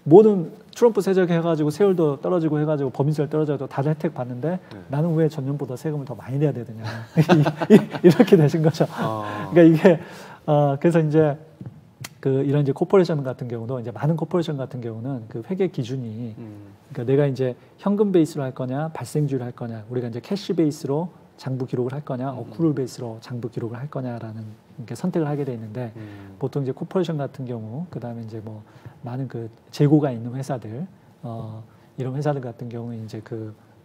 모든 트럼프 세제 해가지고 세율도 떨어지고 해가지고 법인세율 떨어져도 다들 혜택 받는데 나는 왜 전년보다 세금을 더 많이 내야 되느냐 이렇게 되신 거죠. 그러니까 이게 그래서 이제 이런 이제 코퍼레이션 같은 경우도 이제 많은 코퍼레이션 같은 경우는 회계 기준이 그러니까 내가 이제 현금 베이스로 할 거냐 발생주의로 할 거냐 우리가 이제 캐시 베이스로 장부 기록을 할 거냐 어쿠룰 베이스로 장부 기록을 할 거냐라는 이렇게 선택을 하게 돼 있는데 보통 이제 코퍼레이션 같은 경우 그다음에 이제 뭐 많은 재고가 있는 회사들 이런 회사들 같은 경우는 이제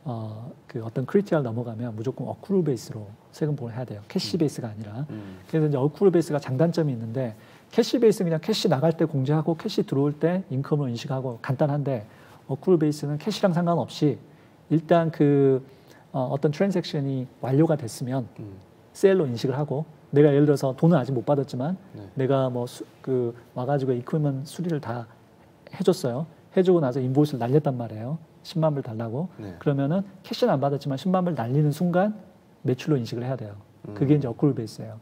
어떤 크리티컬 넘어가면 무조건 어쿠룰 베이스로 세금보험을 해야 돼요. 캐시 베이스가 아니라. 그래서 이제 어쿠룰 베이스가 장단점이 있는데 캐시 베이스는 그냥 캐시 나갈 때 공제하고 캐시 들어올 때 인컴을 인식하고 간단한데 어크룰 베이스는 캐시랑 상관없이 일단 그 어떤 트랜잭션이 완료가 됐으면 셀로 인식을 하고 내가 예를 들어서 돈은 아직 못 받았지만 내가 뭐 와가지고 이퀄먼 수리를 다 해줬어요. 해주고 나서 인보이스를 날렸단 말이에요. 10만 불 달라고. 그러면은 캐시는 안 받았지만 10만 불 날리는 순간 매출로 인식을 해야 돼요. 그게 이제 어크룰 베이스예요.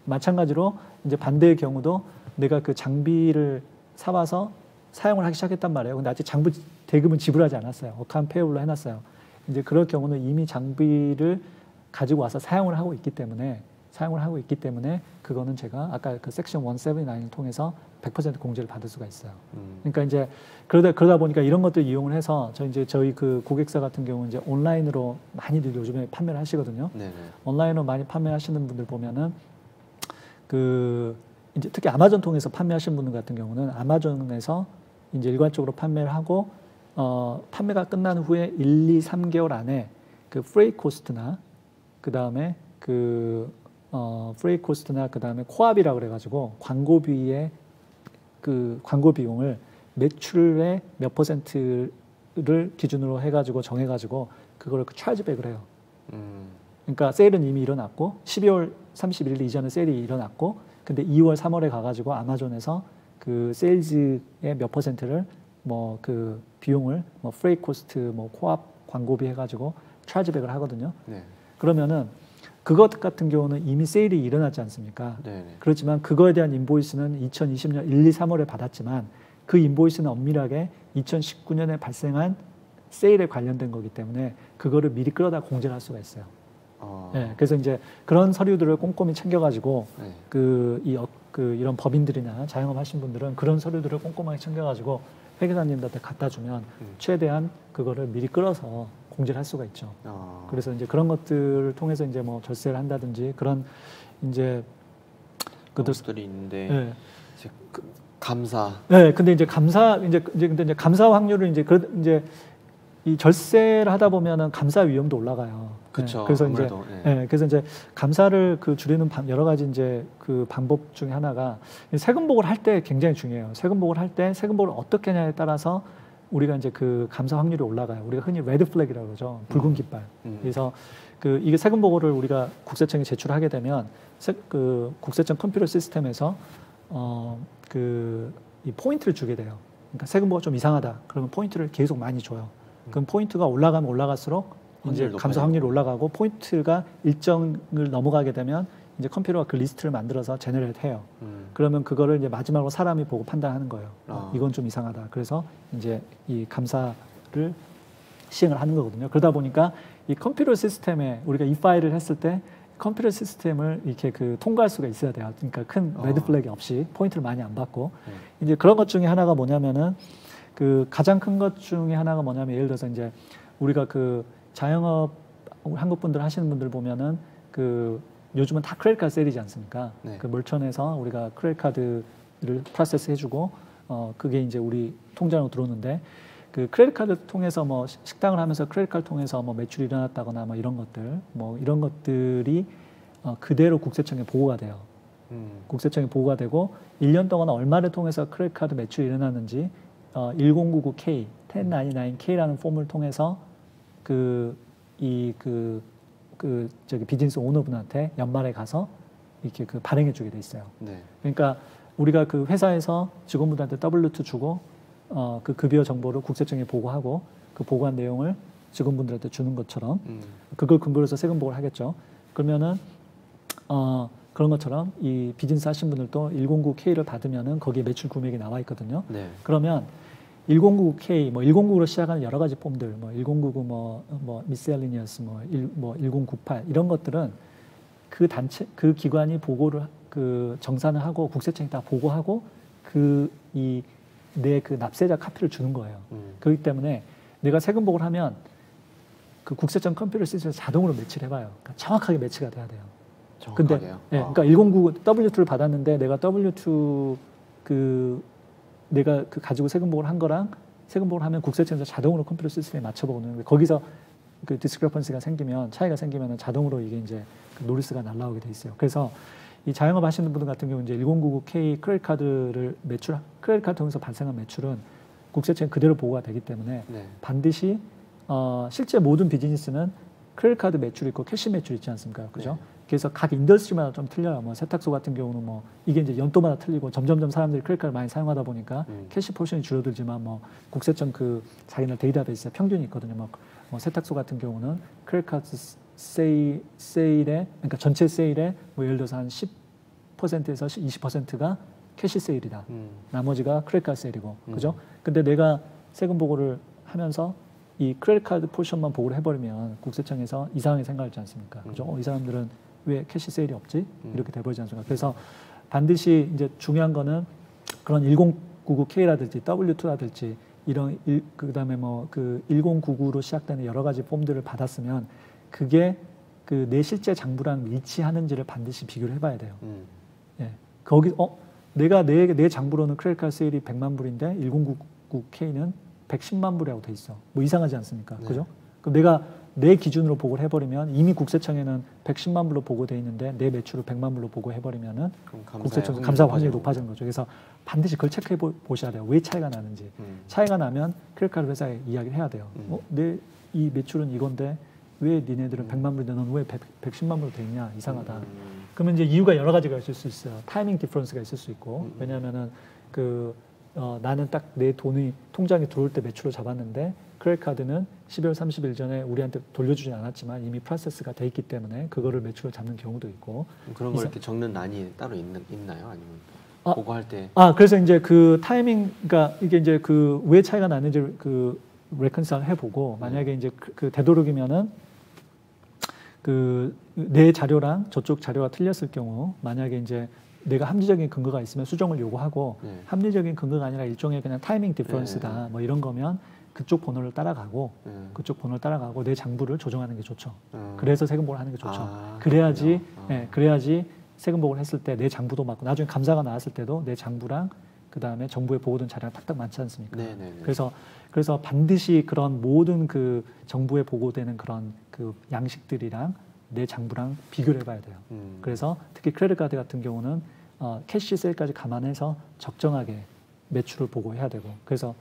마찬가지로 이제 반대의 경우도 내가 그 장비를 사와서 사용을 하기 시작했단 말이에요. 근데 아직 장비 대금은 지불하지 않았어요. 어카운트 페이블로 해놨어요. 이제 그럴 경우는 이미 장비를 가지고 와서 사용을 하고 있기 때문에 그거는 제가 아까 그 섹션 179을 통해서 100% 공제를 받을 수가 있어요. 그러니까 이제 그러다 보니까 이런 것들 이용을 해서 저희 그 고객사 같은 경우는 이제 온라인으로 많이들 요즘에 판매를 하시거든요. 네네. 온라인으로 많이 판매하시는 분들 보면은 그 이제 특히 아마존 통해서 판매하시는 분들 같은 경우는 아마존에서 이제 일괄적으로 판매를 하고 판매가 끝난 후에 1, 2, 3개월 안에 그 프레이 코스트나 그다음에 프레이 코스트나 그다음에 코압이라 그래 가지고 광고비의 그 광고 비용을 매출의 몇 %를 기준으로 해 가지고 정해 가지고 그걸 차지백을 해요. 그러니까 세일은 이미 일어났고 12월 31일 이전에 세일이 일어났고 근데 2월 3월에 가 가지고 아마존에서 그 세일즈의 몇 %를 뭐 그 비용을 뭐 프레이 코스트 뭐 코압 광고비 해 가지고 차지백을 하거든요. 네. 그러면은 그것 같은 경우는 이미 세일이 일어났지 않습니까? 네네. 그렇지만 그거에 대한 인보이스는 2020년 1, 2, 3월에 받았지만 그 인보이스는 엄밀하게 2019년에 발생한 세일에 관련된 거기 때문에 그거를 미리 끌어다 공제를 할 수가 있어요. 네, 그래서 이제 그런 서류들을 꼼꼼히 챙겨가지고 이런 법인들이나 자영업 하신 분들은 그런 서류들을 꼼꼼하게 챙겨가지고 회계사님들한테 갖다 주면 최대한 그거를 미리 끌어서 공제를 할 수가 있죠. 그래서 이제 그런 것들을 통해서 이제 뭐 절세를 한다든지 그런 이제 것들이 있는데 네. 이제 감사. 네, 근데 이제 감사 확률을 이제 이 절세를 하다 보면은 감사 위험도 올라가요. 그렇죠. 네, 그래서 아무래도, 네, 그래서 이제 감사를 줄이는 여러 가지 이제 그 방법 중에 하나가 세금복을 할 때 굉장히 중요해요. 세금복을 할 때 세금복을 어떻게 하냐에 따라서 우리가 이제 그 감사 확률이 올라가요. 우리가 흔히 레드 플래그라고 그러죠. 붉은 깃발. 그래서 이게 세금 보고를 우리가 국세청에 제출하게 되면 국세청 컴퓨터 시스템에서 이 포인트를 주게 돼요. 그러니까 세금 보고가 좀 이상하다. 그러면 포인트를 계속 많이 줘요. 그럼 포인트가 올라가면 올라갈수록 이제 감사 확률이 올라가고 포인트가 일정을 넘어가게 되면 이제 컴퓨터가 그 리스트를 만들어서 제너레이트 해요. 그러면 그거를 이제 마지막으로 사람이 보고 판단하는 거예요. 이건 좀 이상하다. 그래서 이제 이 감사를 시행을 하는 거거든요. 그러다 보니까 이 컴퓨터 시스템에 우리가 이 파일을 했을 때 컴퓨터 시스템을 이렇게 통과할 수가 있어야 돼요. 그러니까 큰 레드 플래그 없이 포인트를 많이 안 받고 이제 그런 것 중에 하나가 뭐냐면은 가장 큰 것 중에 하나가 뭐냐면 예를 들어서 이제 우리가 자영업 한국 분들 하시는 분들 보면은 요즘은 다 크레딧 카드 세일이지 않습니까? 네. 멀천에서 우리가 크레딧 카드를 프로세스 해주고 그게 이제 우리 통장으로 들어오는데 크레딧 카드 통해서 뭐 식당을 하면서 크레딧 카드 통해서 뭐 매출이 일어났다거나 뭐 이런 것들이 그대로 국세청에 보고가 돼요. 국세청에 보고가 되고 1년 동안 얼마를 통해서 크레딧 카드 매출이 일어났는지 1099K, 1099K라는 폼을 통해서 비즈니스 오너분한테 연말에 가서 이렇게 발행해 주게 돼 있어요. 네. 그러니까 우리가 회사에서 직원분들한테 W2 주고 그 급여 정보를 국세청에 보고하고 그 보고한 내용을 직원분들한테 주는 것처럼 그걸 근거로 해서 세금 보고를 하겠죠. 그러면은 그런 것처럼 이 비즈니스 하신 분들도 109K를 받으면은 거기에 매출 금액이 나와 있거든요. 네. 그러면 1099K, 109로 시작하는 여러 가지 폼들, 1099 미셀리니어스, 1098 이런 것들은 그 단체, 그 기관이 보고를 정산을 하고 국세청에 다 보고하고 내 납세자 카피를 주는 거예요. 그렇기 때문에 내가 세금 보고를 하면 그 국세청 컴퓨터 시스템에서 자동으로 매치를 해봐요. 그러니까 정확하게 매치가 돼야 돼요. 정확하게요? 네, 그러니까 109 W2를 받았는데 내가 W2 내가 가지고 세금 보고를 한 거랑 세금 보고를 하면 국세청에서 자동으로 컴퓨터 시스템에 맞춰보거든요. 거기서 디스크레펀시가 생기면 차이가 생기면 자동으로 이게 이제 노리스가 날라오게 돼 있어요. 그래서 이 자영업 하시는 분들 같은 경우 이제 1099K 크레딧 카드 통해서 발생한 매출은 국세청 그대로 보고가 되기 때문에 네. 반드시 실제 모든 비즈니스는 크레딧 카드 매출이 있고 캐시 매출이 있지 않습니까? 그죠? 네. 그래서 각 인더스트리마다 좀 틀려요. 뭐 세탁소 같은 경우는 뭐 이게 이제 연도마다 틀리고 점점점 사람들이 크레딧 카드를 많이 사용하다 보니까 캐시 포션이 줄어들지만 뭐 국세청 그 자기네 데이터베이스에 평균이 있거든요. 뭐 세탁소 같은 경우는 크레딧 카드 세일에 그러니까 전체 세일에 뭐 예를 들어서 한 10%에서 20%가 캐시 세일이다. 나머지가 크레딧 카드 세일이고. 그죠? 근데 내가 세금 보고를 하면서 이 크레딧 카드 포션만 보고를 해버리면 국세청에서 이상하게 생각하지 않습니까? 그죠? 이 사람들은 왜 캐시 세일이 없지? 이렇게 돼버리지 않습니까? 그래서 반드시 이제 중요한 거는 그런 1099K라든지 W2라든지 이런 그다음에 뭐 그 1099로 시작되는 여러 가지 폼들을 받았으면 그게 그 내 실제 장부랑 일치하는지를 반드시 비교를 해봐야 돼요. 예, 거기 내가 내 장부로는 크레딧 카드 세일이 100만 불인데 1099K는 110만 불이라고 돼 있어. 뭐 이상하지 않습니까? 네. 그죠? 그럼 내가 내 기준으로 보고를 해버리면 이미 국세청에는 110만 불로 보고돼 있는데 내 매출을 100만 불로 보고해버리면 국세청 감사 확률이 높아지는 거죠. 그래서 반드시 그걸 체크해 보셔야 돼요. 왜 차이가 나는지. 차이가 나면 크레딧 카드 회사에 이야기를 해야 돼요. 내 이 매출은 이건데 왜 니네들은 100만 불인데 넌 왜 110만 불로 돼 있냐? 이상하다. 그러면 이제 이유가 여러 가지가 있을 수 있어요. 타이밍 디퍼런스가 있을 수 있고 왜냐하면은 나는 딱 내 돈이 통장에 들어올 때 매출을 잡았는데 크레딧 카드는 12월 30일 전에 우리한테 돌려주진 않았지만 이미 프로세스가 돼 있기 때문에 그거를 매출을 잡는 경우도 있고. 그런 걸 이렇게 적는 란이 따로 있나요? 아니면 보고할 때? 그래서 이제 그 타이밍, 그러니까 이게 이제 그 왜 차이가 나는지 그 레컨사일 해보고 만약에 이제 그 되도록이면은 그 내 자료랑 저쪽 자료가 틀렸을 경우 만약에 이제 내가 합리적인 근거가 있으면 수정을 요구하고 합리적인 근거가 아니라 일종의 그냥 타이밍 디퍼런스다 뭐 이런 거면 그쪽 번호를 따라가고 내 장부를 조정하는 게 좋죠. 그래서 세금 보고를 하는 게 좋죠. 그래야지 세금 보고를 했을 때 내 장부도 맞고 나중에 감사가 나왔을 때도 내 장부랑 그 다음에 정부에 보고된 자료가 탁탁 맞지 않습니까? 그래서 반드시 그런 모든 그 정부에 보고되는 그런 그 양식들이랑 내 장부랑 비교를 해봐야 돼요. 그래서 특히 크레딧 카드 같은 경우는 캐시 세일까지 감안해서 적정하게 매출을 보고해야 되고 그래서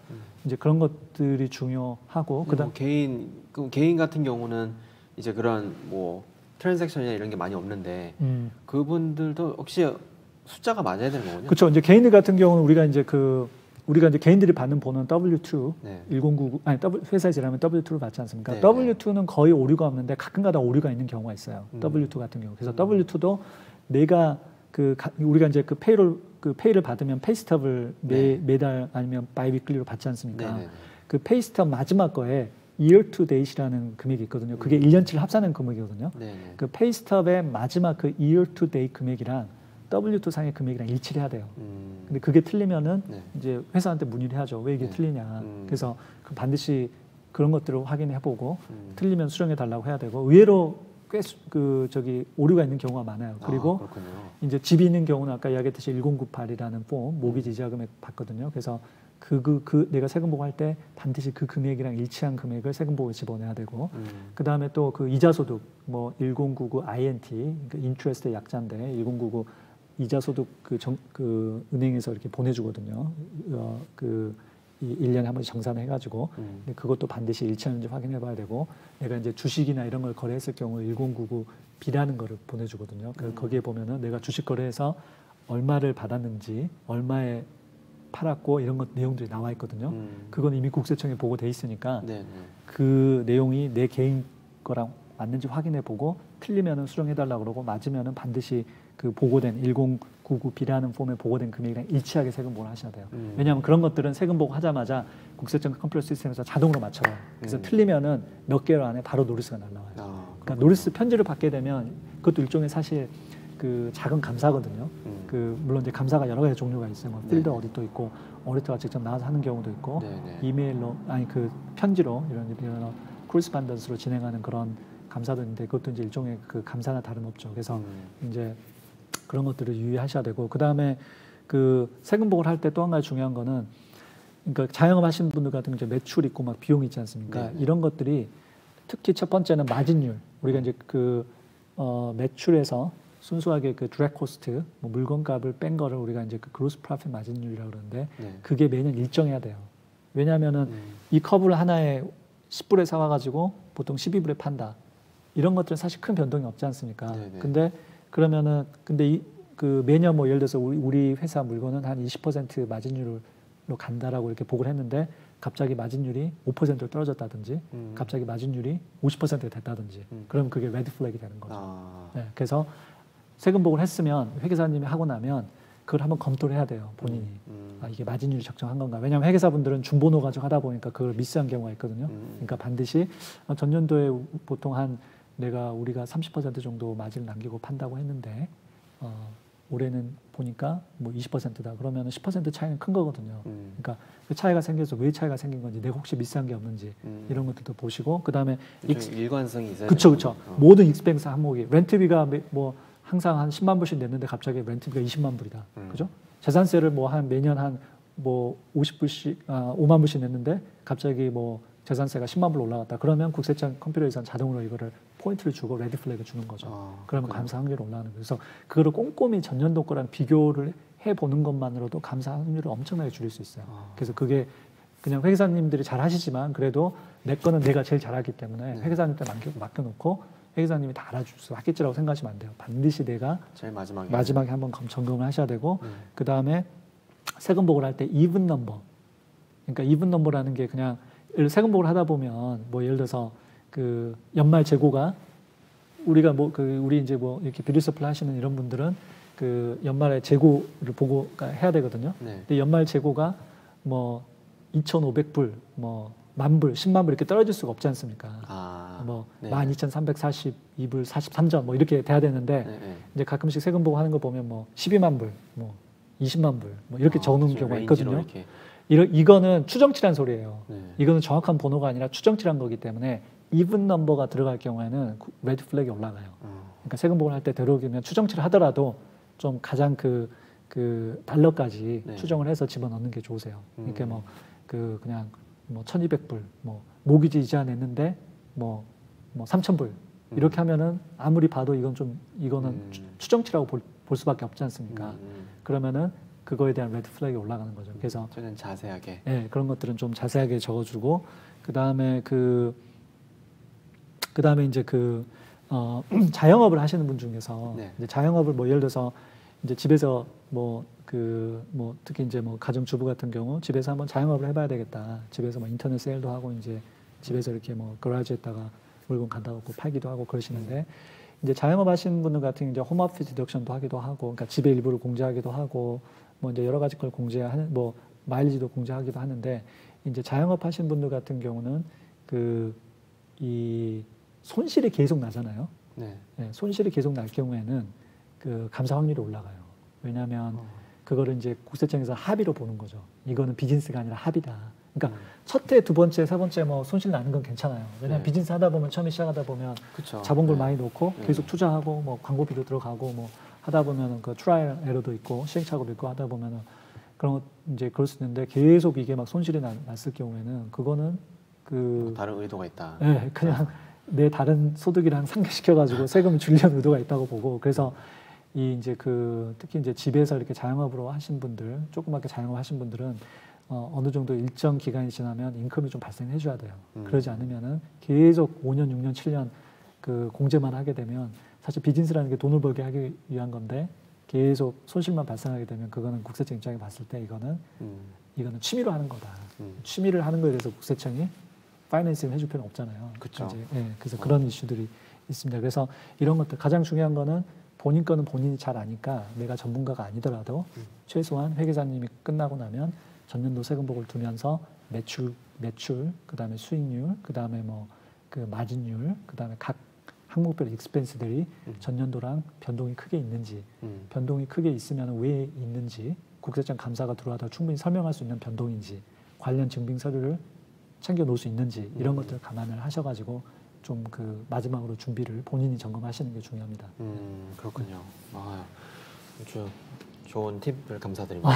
이제 그런 것들이 중요하고 그다음 개인 같은 경우는 이제 그런 뭐 트랜잭션이나 이런 게 많이 없는데 그분들도 혹시 숫자가 맞아야 되는 거군요. 그렇죠. 이제 개인들 같은 경우는 우리가 이제 개인들이 받는 번호는 W2 1099 아니 회사에서 일하면 W2를 받지 않습니까? W2는 거의 오류가 없는데 가끔가다 오류가 있는 경우가 있어요. W2 같은 경우. 그래서 W2도 내가 우리가 이제 그 페이를 받으면 페이스톱을 매달 아니면 바이위클리로 받지 않습니까? 그 페이스톱 마지막 거에 year to date이라는 금액이 있거든요. 그게 1년치를 합산한 금액이거든요. 그 페이스톱의 마지막 그 year to date 금액이랑 W2 상의 금액이랑 일치를 해야 돼요. 근데 그게 틀리면은 이제 회사한테 문의를 하죠. 왜 이게 틀리냐. 그래서 반드시 그런 것들을 확인해보고 틀리면 수정해 달라고 해야 되고 의외로 꽤 오류가 있는 경우가 많아요. 그리고 이제 집이 있는 경우는 아까 이야기했듯이 1098이라는 폼 모기지 이자 금액 받거든요. 그래서 내가 세금 보고할 때 반드시 그 금액이랑 일치한 금액을 세금 보고에 집어내야 되고 그 다음에 또 그 이자소득 뭐 1099 INT 그러니까 인트레스트의 약자인데 1099 이자소득 그 은행에서 이렇게 보내주거든요. 1년에 한 번씩 정산을 해가지고 그것도 반드시 일치하는지 확인해봐야 되고 내가 이제 주식이나 이런 걸 거래했을 경우 1099B라는 거를 보내주거든요. 거기에 보면은 내가 주식 거래해서 얼마를 받았는지 얼마에 팔았고 이런 것 내용들이 나와 있거든요. 그건 이미 국세청에 보고돼 있으니까 그 내용이 내 개인 거랑 맞는지 확인해보고 틀리면은 수정해달라고 그러고 맞으면은 반드시 그 보고된 1099B라는 폼에 보고된 금액이랑 일치하게 세금 보고를 하셔야 돼요. 왜냐하면 그런 것들은 세금 보고 하자마자 국세청 컴퓨터 시스템에서 자동으로 맞춰요. 그래서 틀리면은 몇 개월 안에 바로 노리스가 날라와요. 그러니까 노리스 편지를 받게 되면 그것도 일종의 사실 그 작은 감사거든요. 물론 이제 감사가 여러 가지 종류가 있어요. 뭐 필드 어디도 있고 오디터가 직접 나와서 하는 경우도 있고 이메일로 그 편지로 이런 코리스판던스로 진행하는 그런 감사도 있는데 그것도 이제 일종의 그 감사나 다름없죠. 그래서 이제 그런 것들을 유의하셔야 되고 그 다음에 그 세금 보고를 할 때 또 한 가지 중요한 거는 그러니까 자영업 하시는 분들 같은 경우 매출 있고 막 비용 있지 않습니까? 이런 것들이 특히 첫 번째는 마진율 우리가 이제 매출에서 순수하게 그 디렉트 코스트 물건값을 뺀 거를 우리가 이제 그 그로스 프로핏 마진율이라고 그러는데 그게 매년 일정해야 돼요. 왜냐하면은 이 컵을 하나에 10불에 사와가지고 보통 12불에 판다. 이런 것들은 사실 큰 변동이 없지 않습니까? 네네. 근데 그러면은 그 매년 뭐 예를 들어서 우리 회사 물건은 한 20% 마진율로 간다라고 이렇게 보고를 했는데 갑자기 마진율이 5%로 떨어졌다든지 갑자기 마진율이 50%가 됐다든지 그러면 그게 레드 플래그이 되는 거죠. 네, 그래서 세금 보고를 했으면 회계사님이 하고 나면 그걸 한번 검토를 해야 돼요, 본인이. 아, 이게 마진율이 적정한 건가? 왜냐하면 회계사분들은 중보노 가지고 하다 보니까 그걸 미스한 경우가 있거든요. 그러니까 반드시 전년도에 보통 우리가 30% 정도 마진을 남기고 판다고 했는데 올해는 보니까 뭐 20%다. 그러면 10% 차이는 큰 거거든요. 그러니까 그 차이가 생겨서 왜 차이가 생긴 건지, 내가 혹시 미스한 게 없는지 이런 것들도 보시고, 그 다음에 일관성이 있어야 그쵸. 모든 익스펜스 항목이 렌트비가 뭐 항상 한 10만 불씩 냈는데 갑자기 렌트비가 20만 불이다. 그죠? 재산세를 뭐 매년 한 뭐 50불씩 5만 불씩 냈는데 갑자기 뭐 재산세가 10만 불 올라갔다. 그러면 국세청 컴퓨터에서 자동으로 이거를 포인트를 주고 레드 플래그 주는 거죠. 그러면 감사 확률이 올라가는 거예요. 그래서 그거를 꼼꼼히 전년도 거랑 비교를 해보는 것만으로도 감사 확률을 엄청나게 줄일 수 있어요. 그래서 그게 그냥 회계사님들이 잘 하시지만 그래도 내 거는 내가 제일 잘하기 때문에 회계사님한테 맡겨놓고 회계사님이 다 알아줄 수 있겠지라고 생각하시면 안 돼요. 반드시 내가 제일 마지막에 한번 점검을 하셔야 되고 그 다음에 세금 보고를 할 때 이븐 넘버, 그러니까 이븐 넘버라는 게 그냥 세금 보고를 하다 보면 뭐 예를 들어서 그 연말 재고가 우리가 우리 이제 뭐 이렇게 비리 서플 하시는 이런 분들은 그 연말에 재고를 보고 해야 되거든요. 근데 연말 재고가 뭐 2,500불, 뭐 10,000불, 10만 불 이렇게 떨어질 수가 없지 않습니까? 뭐 12,342불 43전 뭐 이렇게 돼야 되는데 이제 가끔씩 세금 보고 하는 거 보면 뭐 12만 불, 뭐 20만 불 뭐 이렇게 적는 경우가 있거든요. 이거는 추정치란 소리예요. 이거는 정확한 번호가 아니라 추정치란 거기 때문에 이븐 넘버가 들어갈 경우에는 레드 플래그이 올라가요. 그러니까 세금 보고를 할 때 되도록이면 추정치를 하더라도 좀 가장 그 달러까지 추정을 해서 집어넣는 게 좋으세요. 그러니까 뭐 그냥 뭐 1,200불, 뭐 모기지 이자 냈는데 뭐 3,000불 이렇게 하면은 아무리 봐도 이거는 추정치라고 볼 수밖에 없지 않습니까? 그러면은 그거에 대한 레드 플래그가 올라가는 거죠. 그래서 저는 자세하게. 네, 그런 것들은 좀 자세하게 적어주고 그다음에 이제 자영업을 하시는 분 중에서 이제 자영업을 뭐 예를 들어서 이제 집에서 특히 이제 뭐 가정주부 같은 경우 집에서 한번 자영업을 해봐야 되겠다. 집에서 뭐 인터넷 세일도 하고 이제 집에서 이렇게 뭐 거라지에다가 물건 갖다 놓고 팔기도 하고 그러시는데 이제 자영업 하시는 분들 같은 경우 이제 홈오피스 디덕션도 하기도 하고, 그러니까 집의 일부를 공제하기도 하고, 뭐 이제 여러 가지 걸 공제하는 뭐 마일리지도 공제하기도 하는데 이제 자영업 하시는 분들 같은 경우는 이 손실이 계속 나잖아요. 손실이 계속 날 경우에는 그 감사 확률이 올라가요. 왜냐하면 그거를 이제 국세청에서 합의로 보는 거죠. 이거는 비즈니스가 아니라 합의다. 그러니까 첫 해, 두 번째, 세 번째 뭐 손실 나는 건 괜찮아요. 왜냐하면 비즈니스 하다 보면 처음에 시작하다 보면 자본금 많이 놓고 계속 투자하고 뭐 광고비도 들어가고 뭐 하다 보면은 그 트라이얼 에러도 있고 시행착오도 있고 하다 보면은 이제 그럴 수 있는데 계속 이게 막 손실이 났을 경우에는 그거는 다른 의도가 있다. 네, 그냥 내 다른 소득이랑 상쇄시켜가지고 세금을 줄이려는 의도가 있다고 보고, 그래서 이제 특히 이제 집에서 이렇게 자영업으로 하신 분들, 조그맣게 자영업 하신 분들은 어느 정도 일정 기간이 지나면 인컴이 좀 발생해 줘야 돼요. 그러지 않으면은 계속 5년, 6년, 7년 공제만 하게 되면 사실 비즈니스라는 게 돈을 벌게 하기 위한 건데 계속 손실만 발생하게 되면 그거는 국세청 입장에 봤을 때 이거는 취미로 하는 거다. 취미를 하는 거에 대해서 국세청이 파이낸싱을 해줄 필요는 없잖아요. 그렇죠. 그래서 그런 이슈들이 있습니다. 그래서 이런 것들 가장 중요한 거는 본인 거는 본인이 잘 아니까 내가 전문가가 아니더라도 최소한 회계사님이 끝나고 나면 전년도 세금 보고를 두면서 매출, 그다음에 수익률, 그다음에 뭐 마진율, 그다음에 각 항목별 익스펜스들이 전년도랑 변동이 크게 있는지, 변동이 크게 있으면 왜 있는지, 국세청 감사가 들어와도 충분히 설명할 수 있는 변동인지, 관련 증빙 서류를 챙겨 놓을 수 있는지 이런 것들을 감안을 하셔가지고 좀 마지막으로 준비를 본인이 점검하시는 게 중요합니다. 그렇군요. 아주 좋은 팁을 감사드립니다.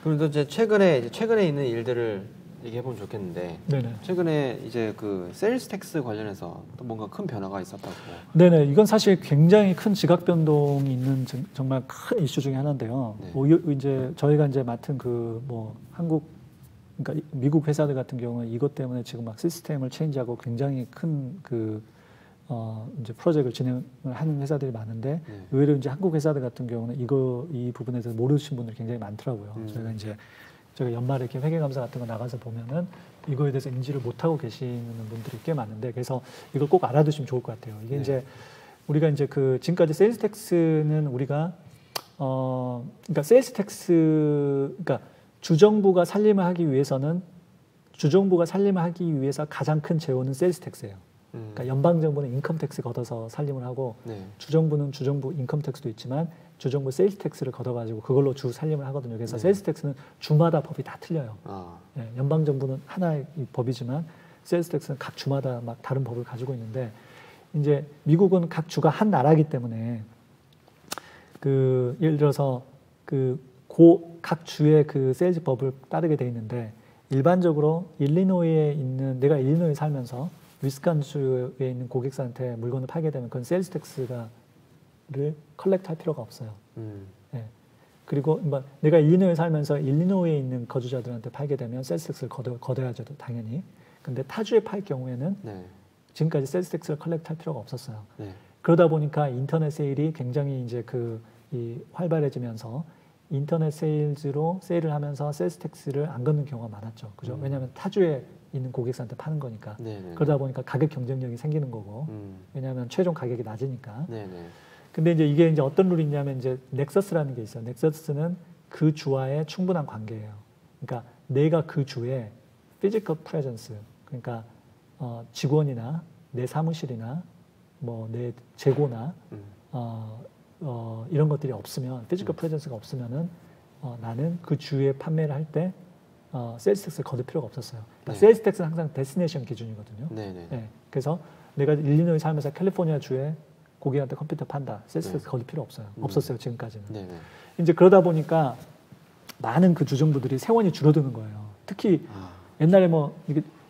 그럼 또 이제 최근에 있는 일들을 얘기해 보면 좋겠는데, 최근에 이제 세일스 텍스 관련해서 또 뭔가 큰 변화가 있었다고. 네네, 이건 사실 굉장히 큰 지각 변동이 있는 정말 큰 이슈 중에 하나인데요. 이제 저희가 이제 맡은 한국 그러니까 미국 회사들 같은 경우는 이것 때문에 지금 막 시스템을 체인지하고 굉장히 큰 이제 프로젝트를 진행을 하는 회사들이 많은데 의외로 이제 한국 회사들 같은 경우는 이 부분에 대해서 모르시는 분들이 굉장히 많더라고요. 저희가 연말에 이렇게 회계감사 같은 거 나가서 보면은 이거에 대해서 인지를 못하고 계시는 분들이 꽤 많은데 그래서 이걸 꼭 알아두시면 좋을 것 같아요. 이게 이제 우리가 이제 지금까지 세일즈 텍스는 우리가 그러니까 세일즈 텍스 그러니까 주정부가 살림을 하기 위해서 가장 큰 재원은 세일즈 텍스예요. 그러니까 연방 정부는 인컴 텍스 걷어서 살림을 하고 주정부는 주정부 인컴 텍스도 있지만 주정부 세일즈 텍스를 걷어가지고 그걸로 주 살림을 하거든요. 그래서 세일즈 텍스는 주마다 법이 다 틀려요. 연방 정부는 하나의 법이지만 세일즈 텍스는 각 주마다 막 다른 법을 가지고 있는데 이제 미국은 각 주가 한 나라이기 때문에 예를 들어서 각 주의 세일즈 법을 따르게 돼 있는데 일반적으로 내가 일리노이에 살면서 위스콘신주에 있는 고객사한테 물건을 팔게 되면 그건 세일즈 텍스를 컬렉트 할 필요가 없어요. 그리고 내가 일리노이에 살면서 일리노이에 있는 거주자들한테 팔게 되면 세일즈 텍스를 걷어야죠, 당연히. 근데 타주에 팔 경우에는 지금까지 세일즈 텍스를 컬렉트 할 필요가 없었어요. 그러다 보니까 인터넷 세일이 굉장히 이제 활발해지면서 인터넷 세일즈로 세일을 하면서 세일즈 텍스를 안 걷는 경우가 많았죠. 그죠? 왜냐하면 타주에 있는 고객사한테 파는 거니까. 그러다 보니까 가격 경쟁력이 생기는 거고. 왜냐하면 최종 가격이 낮으니까. 근데 이게 어떤 룰이 있냐면 넥서스라는 게 있어요. 넥서스는 그 주와의 충분한 관계예요. 그러니까 내가 그 주에 피지컬 프레젠스, 그러니까 직원이나 내 사무실이나 내 재고나 이런 것들이 없으면 피지컬 프레젠스가 없으면은 나는 그 주에 판매를 할 때 세일즈 텍스를 거둘 필요가 없었어요. 그러니까 세일즈 텍스는 항상 데스티네이션 기준이거든요. 그래서 내가 일리노이 살면서 캘리포니아 주에 고객한테 컴퓨터 판다. 세일즈 텍스 거둘 필요 없어요. 없었어요, 지금까지는. 이제 그러다 보니까 많은 그 주정부들이 세원이 줄어드는 거예요. 특히 옛날에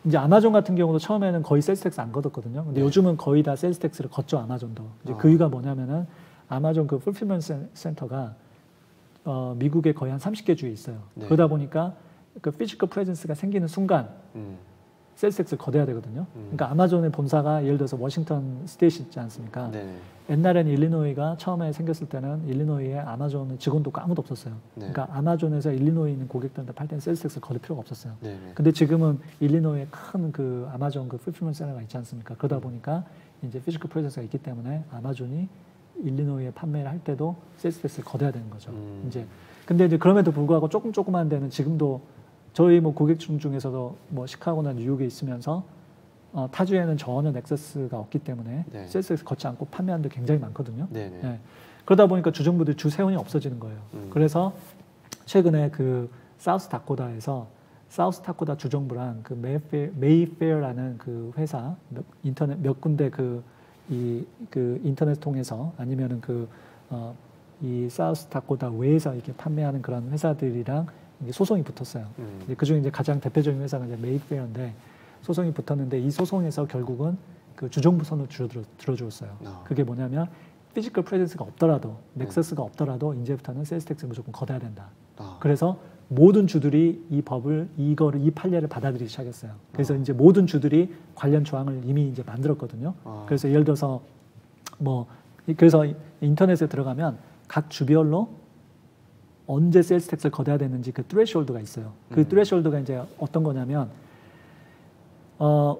이제 아마존 같은 경우도 처음에는 거의 세일즈 텍스 안 걷었거든요. 근데 요즘은 거의 다 세일즈 텍스를 걷죠, 아마존도. 이제 그 이유가 뭐냐면은 아마존 풀필먼트 센터가 미국에 거의 한 30개 주에 있어요. 그러다 보니까 그 피지컬 프레젠스가 생기는 순간 세일즈 텍스를 걷어야 되거든요. 그러니까 아마존의 본사가 예를 들어서 워싱턴 스테이트 있지 않습니까? 옛날에는 일리노이가 처음에 생겼을 때는 일리노이에 아마존 직원도 아무도 없었어요. 그러니까 아마존에서 일리노이에 있는 고객들한테 팔 때는 세일즈 텍스를 거둘 필요가 없었어요. 근데 지금은 일리노이에 큰 아마존 풀필먼트 센터가 있지 않습니까? 그러다 보니까 이제 피지컬 프레젠스가 있기 때문에 아마존이 일리노이에 판매를 할 때도 세일즈 텍스를 걷어야 되는 거죠. 근데 이제 그럼에도 불구하고 조그만 데는 지금도 저희 고객층 중에서도 시카고나 뉴욕에 있으면서 타주에는 전혀 넥서스가 없기 때문에 세일즈 텍스 걷지 않고 판매하는 데 굉장히 많거든요. 그러다 보니까 주정부들 주 세원이 없어지는 거예요. 그래서 최근에 사우스 다코다에서 사우스 다코다 주정부랑 메이페어라는 회사 인터넷 몇 군데 인터넷 통해서 아니면은 이 사우스 다코다 외에서 이렇게 판매하는 그런 회사들이랑 이제 소송이 붙었어요. 그중에 이제 가장 대표적인 회사가 이제 메이페어인데 소송이 붙었는데 이 소송에서 결국은 주정부 선을 들어주었어요. 그게 뭐냐면 피지컬 프레젠스가 없더라도 넥서스가 없더라도 이제부터는 세일즈 텍스 무조건 걷어야 된다. 그래서 모든 주들이 이 판례를 받아들이기 시작했어요. 그래서 이제 모든 주들이 관련 조항을 이미 이제 만들었거든요. 그래서 예를 들어서 그래서 인터넷에 들어가면 각 주별로 언제 세일즈 텍스를 걷어야 되는지 트레시홀드가 있어요. 트레시홀드가 이제 어떤 거냐면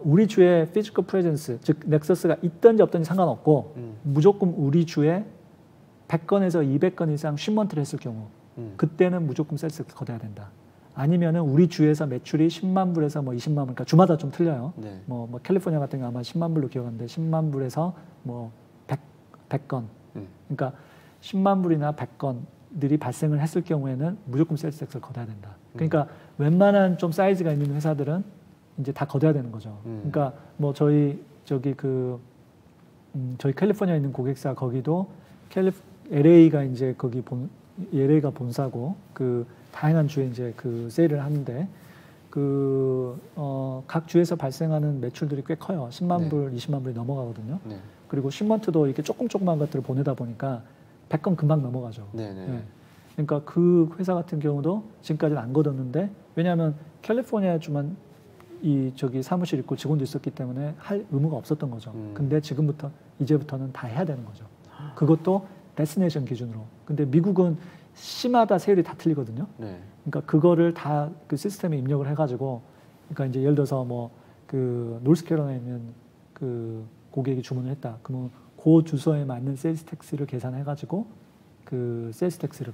우리 주에 피지컬 프레젠스, 즉 넥서스가 있든지 없든지 상관없고 무조건 우리 주에 100건에서 200건 이상 쉬먼트를 했을 경우 그때는 무조건 세일즈 텍스 걷어야 된다. 아니면은 우리 주에서 매출이 10만 불에서 20만 불, 그러니까 주마다 좀 틀려요. 캘리포니아 같은 경우 아마 10만 불로 기억하는데 10만 불에서 100건, 그러니까 10만 불이나 100건들이 발생을 했을 경우에는 무조건 세일즈 텍스를 걷어야 된다. 그러니까 웬만한 좀 사이즈가 있는 회사들은 이제 다 걷어야 되는 거죠. 그러니까 저희 캘리포니아에 있는 고객사 거기도 LA가 이제 LA가 본사고 다양한 주에 이제 세일을 하는데 각 주에서 발생하는 매출들이 꽤 커요. 10만 불, 20만 불이 넘어가거든요. 그리고 쉬먼트도 이렇게 조그만 것들을 보내다 보니까 100건 금방 넘어가죠. 그러니까 그 회사 같은 경우도 지금까지는 안 걷었는데 왜냐하면 캘리포니아주만 이 저기 사무실 있고 직원도 있었기 때문에 할 의무가 없었던 거죠. 근데 이제부터는 다 해야 되는 거죠. 그것도 데스티네이션 기준으로. 근데 미국은 시마다 세율이 다 틀리거든요. 네. 그러니까 그거를 다 그 시스템에 입력을 해가지고, 그러니까 이제 예를 들어서 뭐 그 노스캐롤라이나에 있는 그 고객이 주문을 했다. 그러면 그 주소에 맞는 세일스 텍스를 계산해가지고 그 세일스 텍스를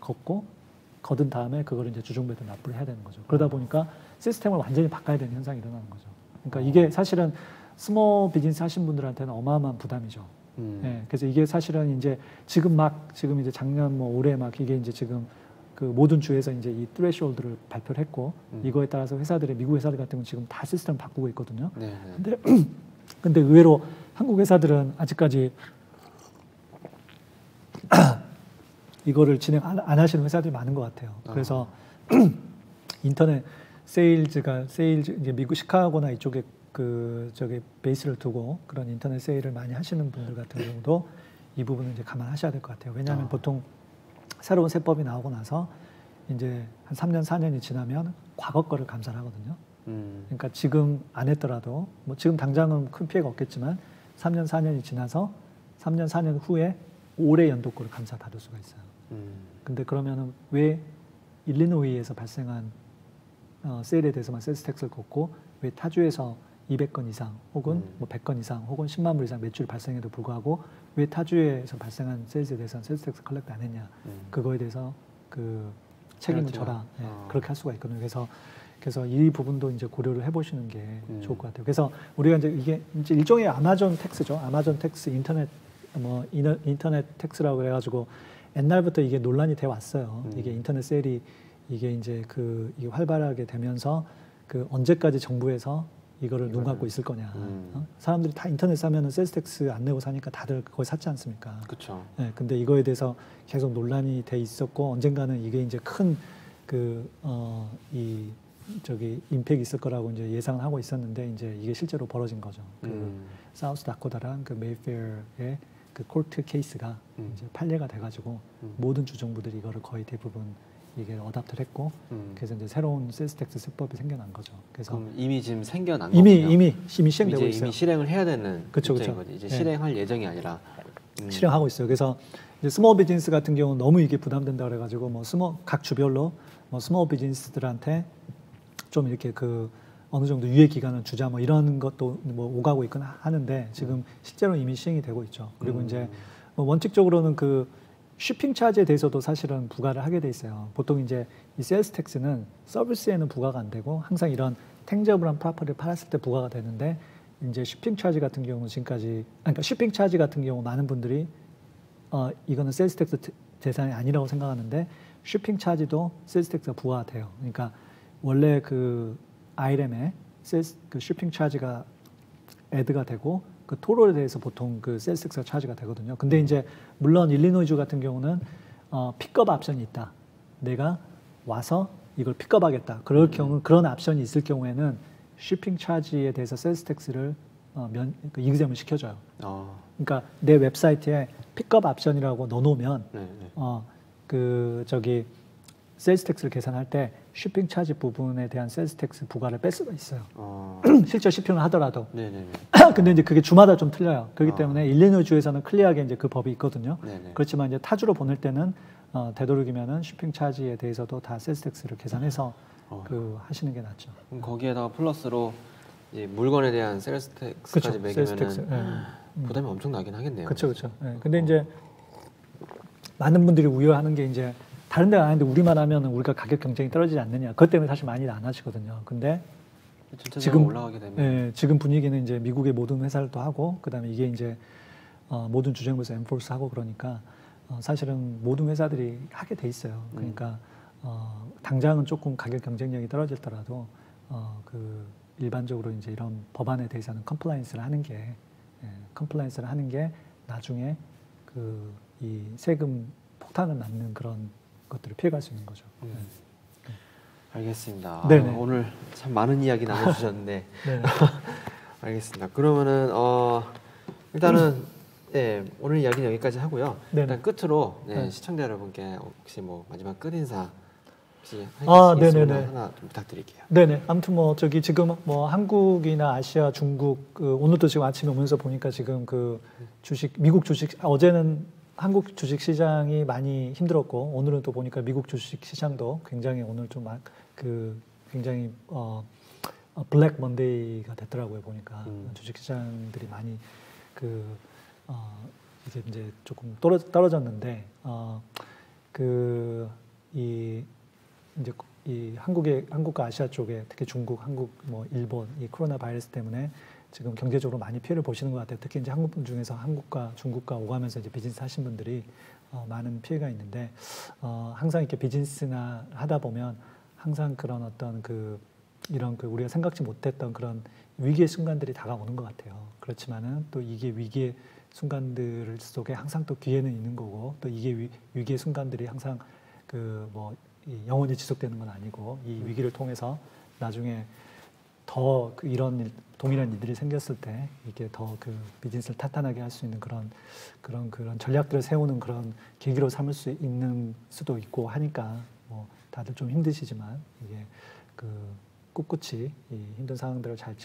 거둔 다음에 그걸 이제 주종배도 납부를 해야 되는 거죠. 그러다 보니까 시스템을 완전히 바꿔야 되는 현상이 일어나는 거죠. 그러니까 이게 사실은 스몰 비즈니스 하신 분들한테는 어마어마한 부담이죠. 예, 그래서 이게 사실은 이제 지금 이제 작년 뭐 올해 막 이게 이제 지금 그 모든 주에서 이제 이 트레시홀드를 발표를 했고 이거에 따라서 미국 회사들 같은 경우는 지금 다 시스템을 바꾸고 있거든요. 네. 근데 의외로 한국 회사들은 아직까지 이거를 진행 안 하시는 회사들이 많은 것 같아요. 그래서 인터넷 세일즈 이제 미국 시카고나 이쪽에 그 저기 베이스를 두고 그런 인터넷 세일을 많이 하시는 분들 같은 경우도 이 부분은 이제 감안하셔야 될 것 같아요. 왜냐하면 보통 새로운 세법이 나오고 나서 이제 한 3년, 4년이 지나면 과거 거를 감사를 하거든요. 그러니까 지금 안 했더라도 뭐 지금 당장은 큰 피해가 없겠지만 3년, 4년이 지나서 3년, 4년 후에 올해 연도 거를 감사 받을 수가 있어요. 근데 그러면은 왜 일리노이에서 발생한 세일에 대해서만 세일스 텍스를 걷고 왜 타주에서 200건 이상 혹은 뭐 100건 이상 혹은 10만 불 이상 매출이 발생해도 불구하고 왜 타주에서 발생한 세일즈에 대해서는 세일스 텍스 컬렉트 안 했냐. 그거에 대해서 그 책임을 져라. 예, 그렇게 할 수가 있거든요. 그래서 이 부분도 이제 고려를 해보시는 게 좋을 것 같아요. 그래서 우리가 이제 이게 이제 일종의 아마존 텍스죠. 아마존 텍스 인터넷 텍스라고 해가지고 옛날부터 이게 논란이 돼 왔어요. 이게 인터넷 세일이 이게 이제 이게 활발하게 되면서 그 언제까지 정부에서 이거를 눈 감고 있을 거냐. 사람들이 다 인터넷 사면은 세일스 텍스 안 내고 사니까 다들 그걸 샀지 않습니까? 그렇죠. 네, 근데 이거에 대해서 계속 논란이 돼 있었고 언젠가는 이게 이제 큰 임팩이 있을 거라고 이제 예상을 하고 있었는데 이제 이게 실제로 벌어진 거죠. 사우스 다코다랑 그 메이페어의 그 코트 케이스가 이제 판례가 돼가지고 모든 주정부들이 이거를 거의 대부분 이게 어답트를 했고 그래서 이제 새로운 세일스 텍스 세법이 생겨난 거죠. 그래서 그럼 이미 지금 생겨난 이미 거군요. 이미 시행되고 있어요. 이미 실행을 해야 되는 그쵸. 거지. 이제 네. 실행할 예정이 아니라 실행하고 있어요. 그래서 이제 스몰 비즈니스 같은 경우는 너무 이게 부담된다 그래가지고 뭐 각 주별로 뭐 스몰 비즈니스들한테 좀 이렇게 어느 정도 유예 기간을 주자 뭐 이런 것도 뭐 오가고 있건 하는데 지금 실제로 이미 시행이 되고 있죠. 그리고 이제 뭐 원칙적으로는 쇼핑 차지에 대해서도 사실은 부과를 하게 돼 있어요. 보통 이제 이 세일스 텍스는 서비스에는 부과가 안 되고 항상 이런 탱저블한 프로퍼티를 팔았을 때 부과가 되는데 이제 쇼핑 차지 같은 경우는 지금까지 그러니까 쇼핑 차지 같은 경우 많은 분들이 이거는 세일스 텍스 대상이 아니라고 생각하는데 쇼핑 차지도 세일스 텍스가 부과가 돼요. 그러니까 원래 그 IRM에 그 쇼핑 차지가 애드가 되고 그 토로에 대해서 보통 그 세일스 텍스가 차지가 되거든요. 근데 이제 물론 일리노이주 같은 경우는 픽업 옵션이 있다. 내가 와서 이걸 픽업하겠다. 그럴 경우 그런 옵션이 있을 경우에는 쇼핑 차지에 대해서 세일스 텍스를 이그젬을 시켜줘요. 그러니까 내 웹사이트에 픽업 옵션이라고 넣어놓으면 세일스 텍스를 계산할 때 쇼핑 차지 부분에 대한 세일스 텍스 부과를 뺄 수가 있어요. 실제 쇼핑을 하더라도. 근데 이제 그게 주마다 좀 틀려요. 그렇기 때문에 일리노이 주에서는 클리어하게 이제 그 법이 있거든요. 그렇지만 이제 타주로 보낼 때는 되도록이면은 쇼핑 차지에 대해서도 다 세일스 텍스를 계산해서 하시는 게 낫죠. 그럼 거기에다가 플러스로 이제 물건에 대한 세일스 텍스까지 매기면은 부담이 엄청 나긴 하겠네요. 그렇죠. 근데 이제 많은 분들이 우려하는 게 이제 다른 데가 아닌데 우리만 하면 우리가 가격 경쟁이 떨어지지 않느냐. 그것 때문에 사실 많이 안 하시거든요. 근데 지금 올라가게 되면 지금 분위기는 이제 미국의 모든 회사를 또 하고 그다음에 이게 이제 모든 주정부에서 엔포스 하고 그러니까 사실은 모든 회사들이 하게 돼 있어요. 그러니까 당장은 조금 가격 경쟁력이 떨어질더라도 일반적으로 이제 이런 법안에 대해서는 컴플라이언스를 하는 게 나중에 이 세금 폭탄을 맞는 그런 것들을 피해갈 수 있는 거죠. 알겠습니다. 오늘 참 많은 이야기 나눠주셨는데 알겠습니다. 그러면은 일단은 오늘 이야기는 여기까지 하고요. 일단 끝으로 시청자 여러분께 혹시 뭐 마지막 끝 인사 혹시 하시겠으면 네네네. 하나 좀 부탁드릴게요. 네네. 아무튼 뭐 저기 지금 뭐 한국이나 아시아, 중국 오늘도 지금 아침에 오면서 보니까 지금 그 미국 주식 어제는 한국 주식 시장이 많이 힘들었고 오늘은 또 보니까 미국 주식 시장도 굉장히 오늘 좀 굉장히 블랙 먼데이가 됐더라고요. 보니까 주식 시장들이 많이 이제 조금 떨어졌는데 이제 이 한국과 아시아 쪽에 특히 중국, 한국, 뭐 일본 이 코로나 바이러스 때문에 지금 경제적으로 많이 피해를 보시는 것 같아요. 특히 이제 한국 분 중에서 한국과 중국과 오가면서 이제 비즈니스 하신 분들이 많은 피해가 있는데 항상 이렇게 비즈니스나 하다 보면 항상 그런 어떤 이런 우리가 생각지 못했던 그런 위기의 순간들이 다가오는 것 같아요. 그렇지만은 또 이게 위기의 순간들 속에 항상 또 기회는 있는 거고 또 이게 위기의 순간들이 항상 영원히 지속되는 건 아니고 이 위기를 통해서 나중에 더 이런 동일한 일들이 생겼을 때 이게 더 비즈니스를 탄탄하게 할 수 있는 그런 전략들을 세우는 그런 계기로 삼을 수 있는 수도 있고 하니까 뭐 다들 좀 힘드시지만 이게 꿋꿋이 이 힘든 상황들을 잘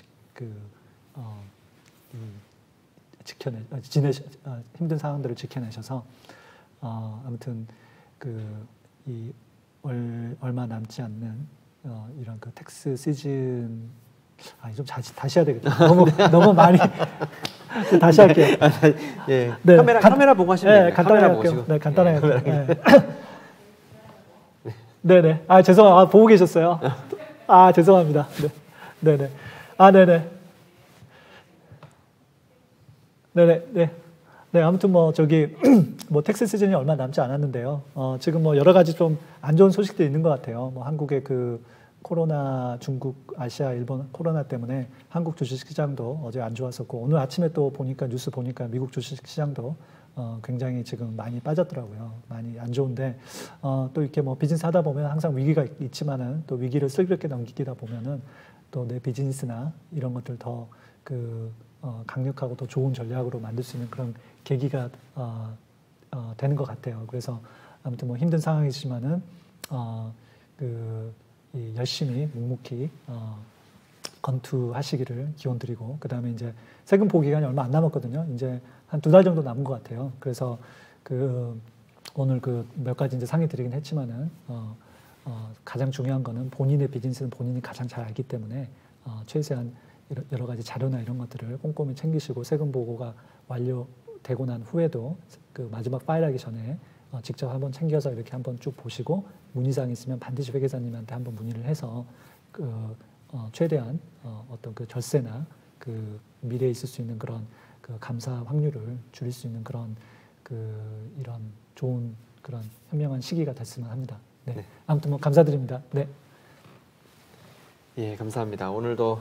힘든 상황들을 지켜내셔서 아무튼 얼마 남지 않는 이런 텍스 시즌 좀 다시 해야 되겠다. 너무 많이 다시 할게요. 예. 네, 카메라 보고 하시면 돼요. 간단하게 할게요. 네, 간단하게 할게요. 네네. 보고 계셨어요. 죄송합니다. 네네. 네네. 네네. 네, 아무튼 뭐 텍스 시즌이 얼마 남지 않았는데요. 지금 뭐 여러 가지 좀 안 좋은 소식도 있는 것 같아요. 뭐 한국의 코로나, 중국, 아시아, 일본 코로나 때문에 한국 주식 시장도 어제 안 좋았었고 오늘 아침에 또 뉴스 보니까 미국 주식 시장도 굉장히 지금 많이 빠졌더라고요. 많이 안 좋은데 또 이렇게 뭐 비즈니스 하다 보면 항상 위기가 있지만은 또 위기를 슬기롭게 넘기다 보면은 또 내 비즈니스나 이런 것들 더 강력하고 더 좋은 전략으로 만들 수 있는 그런 계기가 되는 것 같아요. 그래서 아무튼 뭐 힘든 상황이지만은 열심히 묵묵히 건투하시기를 기원드리고 그다음에 이제 세금 보고 기간이 얼마 안 남았거든요. 이제 한 2달 정도 남은 것 같아요. 그래서 오늘 몇 가지 이제 상의 드리긴 했지만은 가장 중요한 거는 본인의 비즈니스는 본인이 가장 잘 알기 때문에 최대한 여러 가지 자료나 이런 것들을 꼼꼼히 챙기시고 세금 보고가 완료되고 난 후에도 마지막 파일하기 전에 직접 한번 챙겨서 이렇게 한번 쭉 보시고 문의사항 있으면 반드시 회계사님한테 한번 문의를 해서 최대한 어떤 절세나 미래에 있을 수 있는 그런 감사 확률을 줄일 수 있는 그런 이런 좋은 그런 현명한 시기가 됐으면 합니다. 네. 아무튼 뭐 감사드립니다. 네. 예, 감사합니다. 오늘도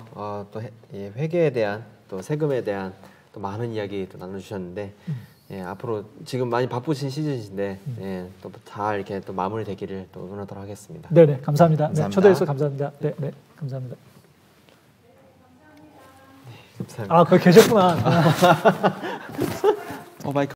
또 회계에 대한 또 세금에 대한 또 많은 이야기 또 나눠주셨는데 예, 앞으로 지금 많이 바쁘신 시즌이신데 예, 또 잘 이렇게 또 마무리되기를 또 응원하도록 하겠습니다. 네네, 감사합니다. 감사합니다. 네, 초대해서 감사합니다. 네, 감사합니다. 네, 감사합니다. 거기 계셨구나. 마이크.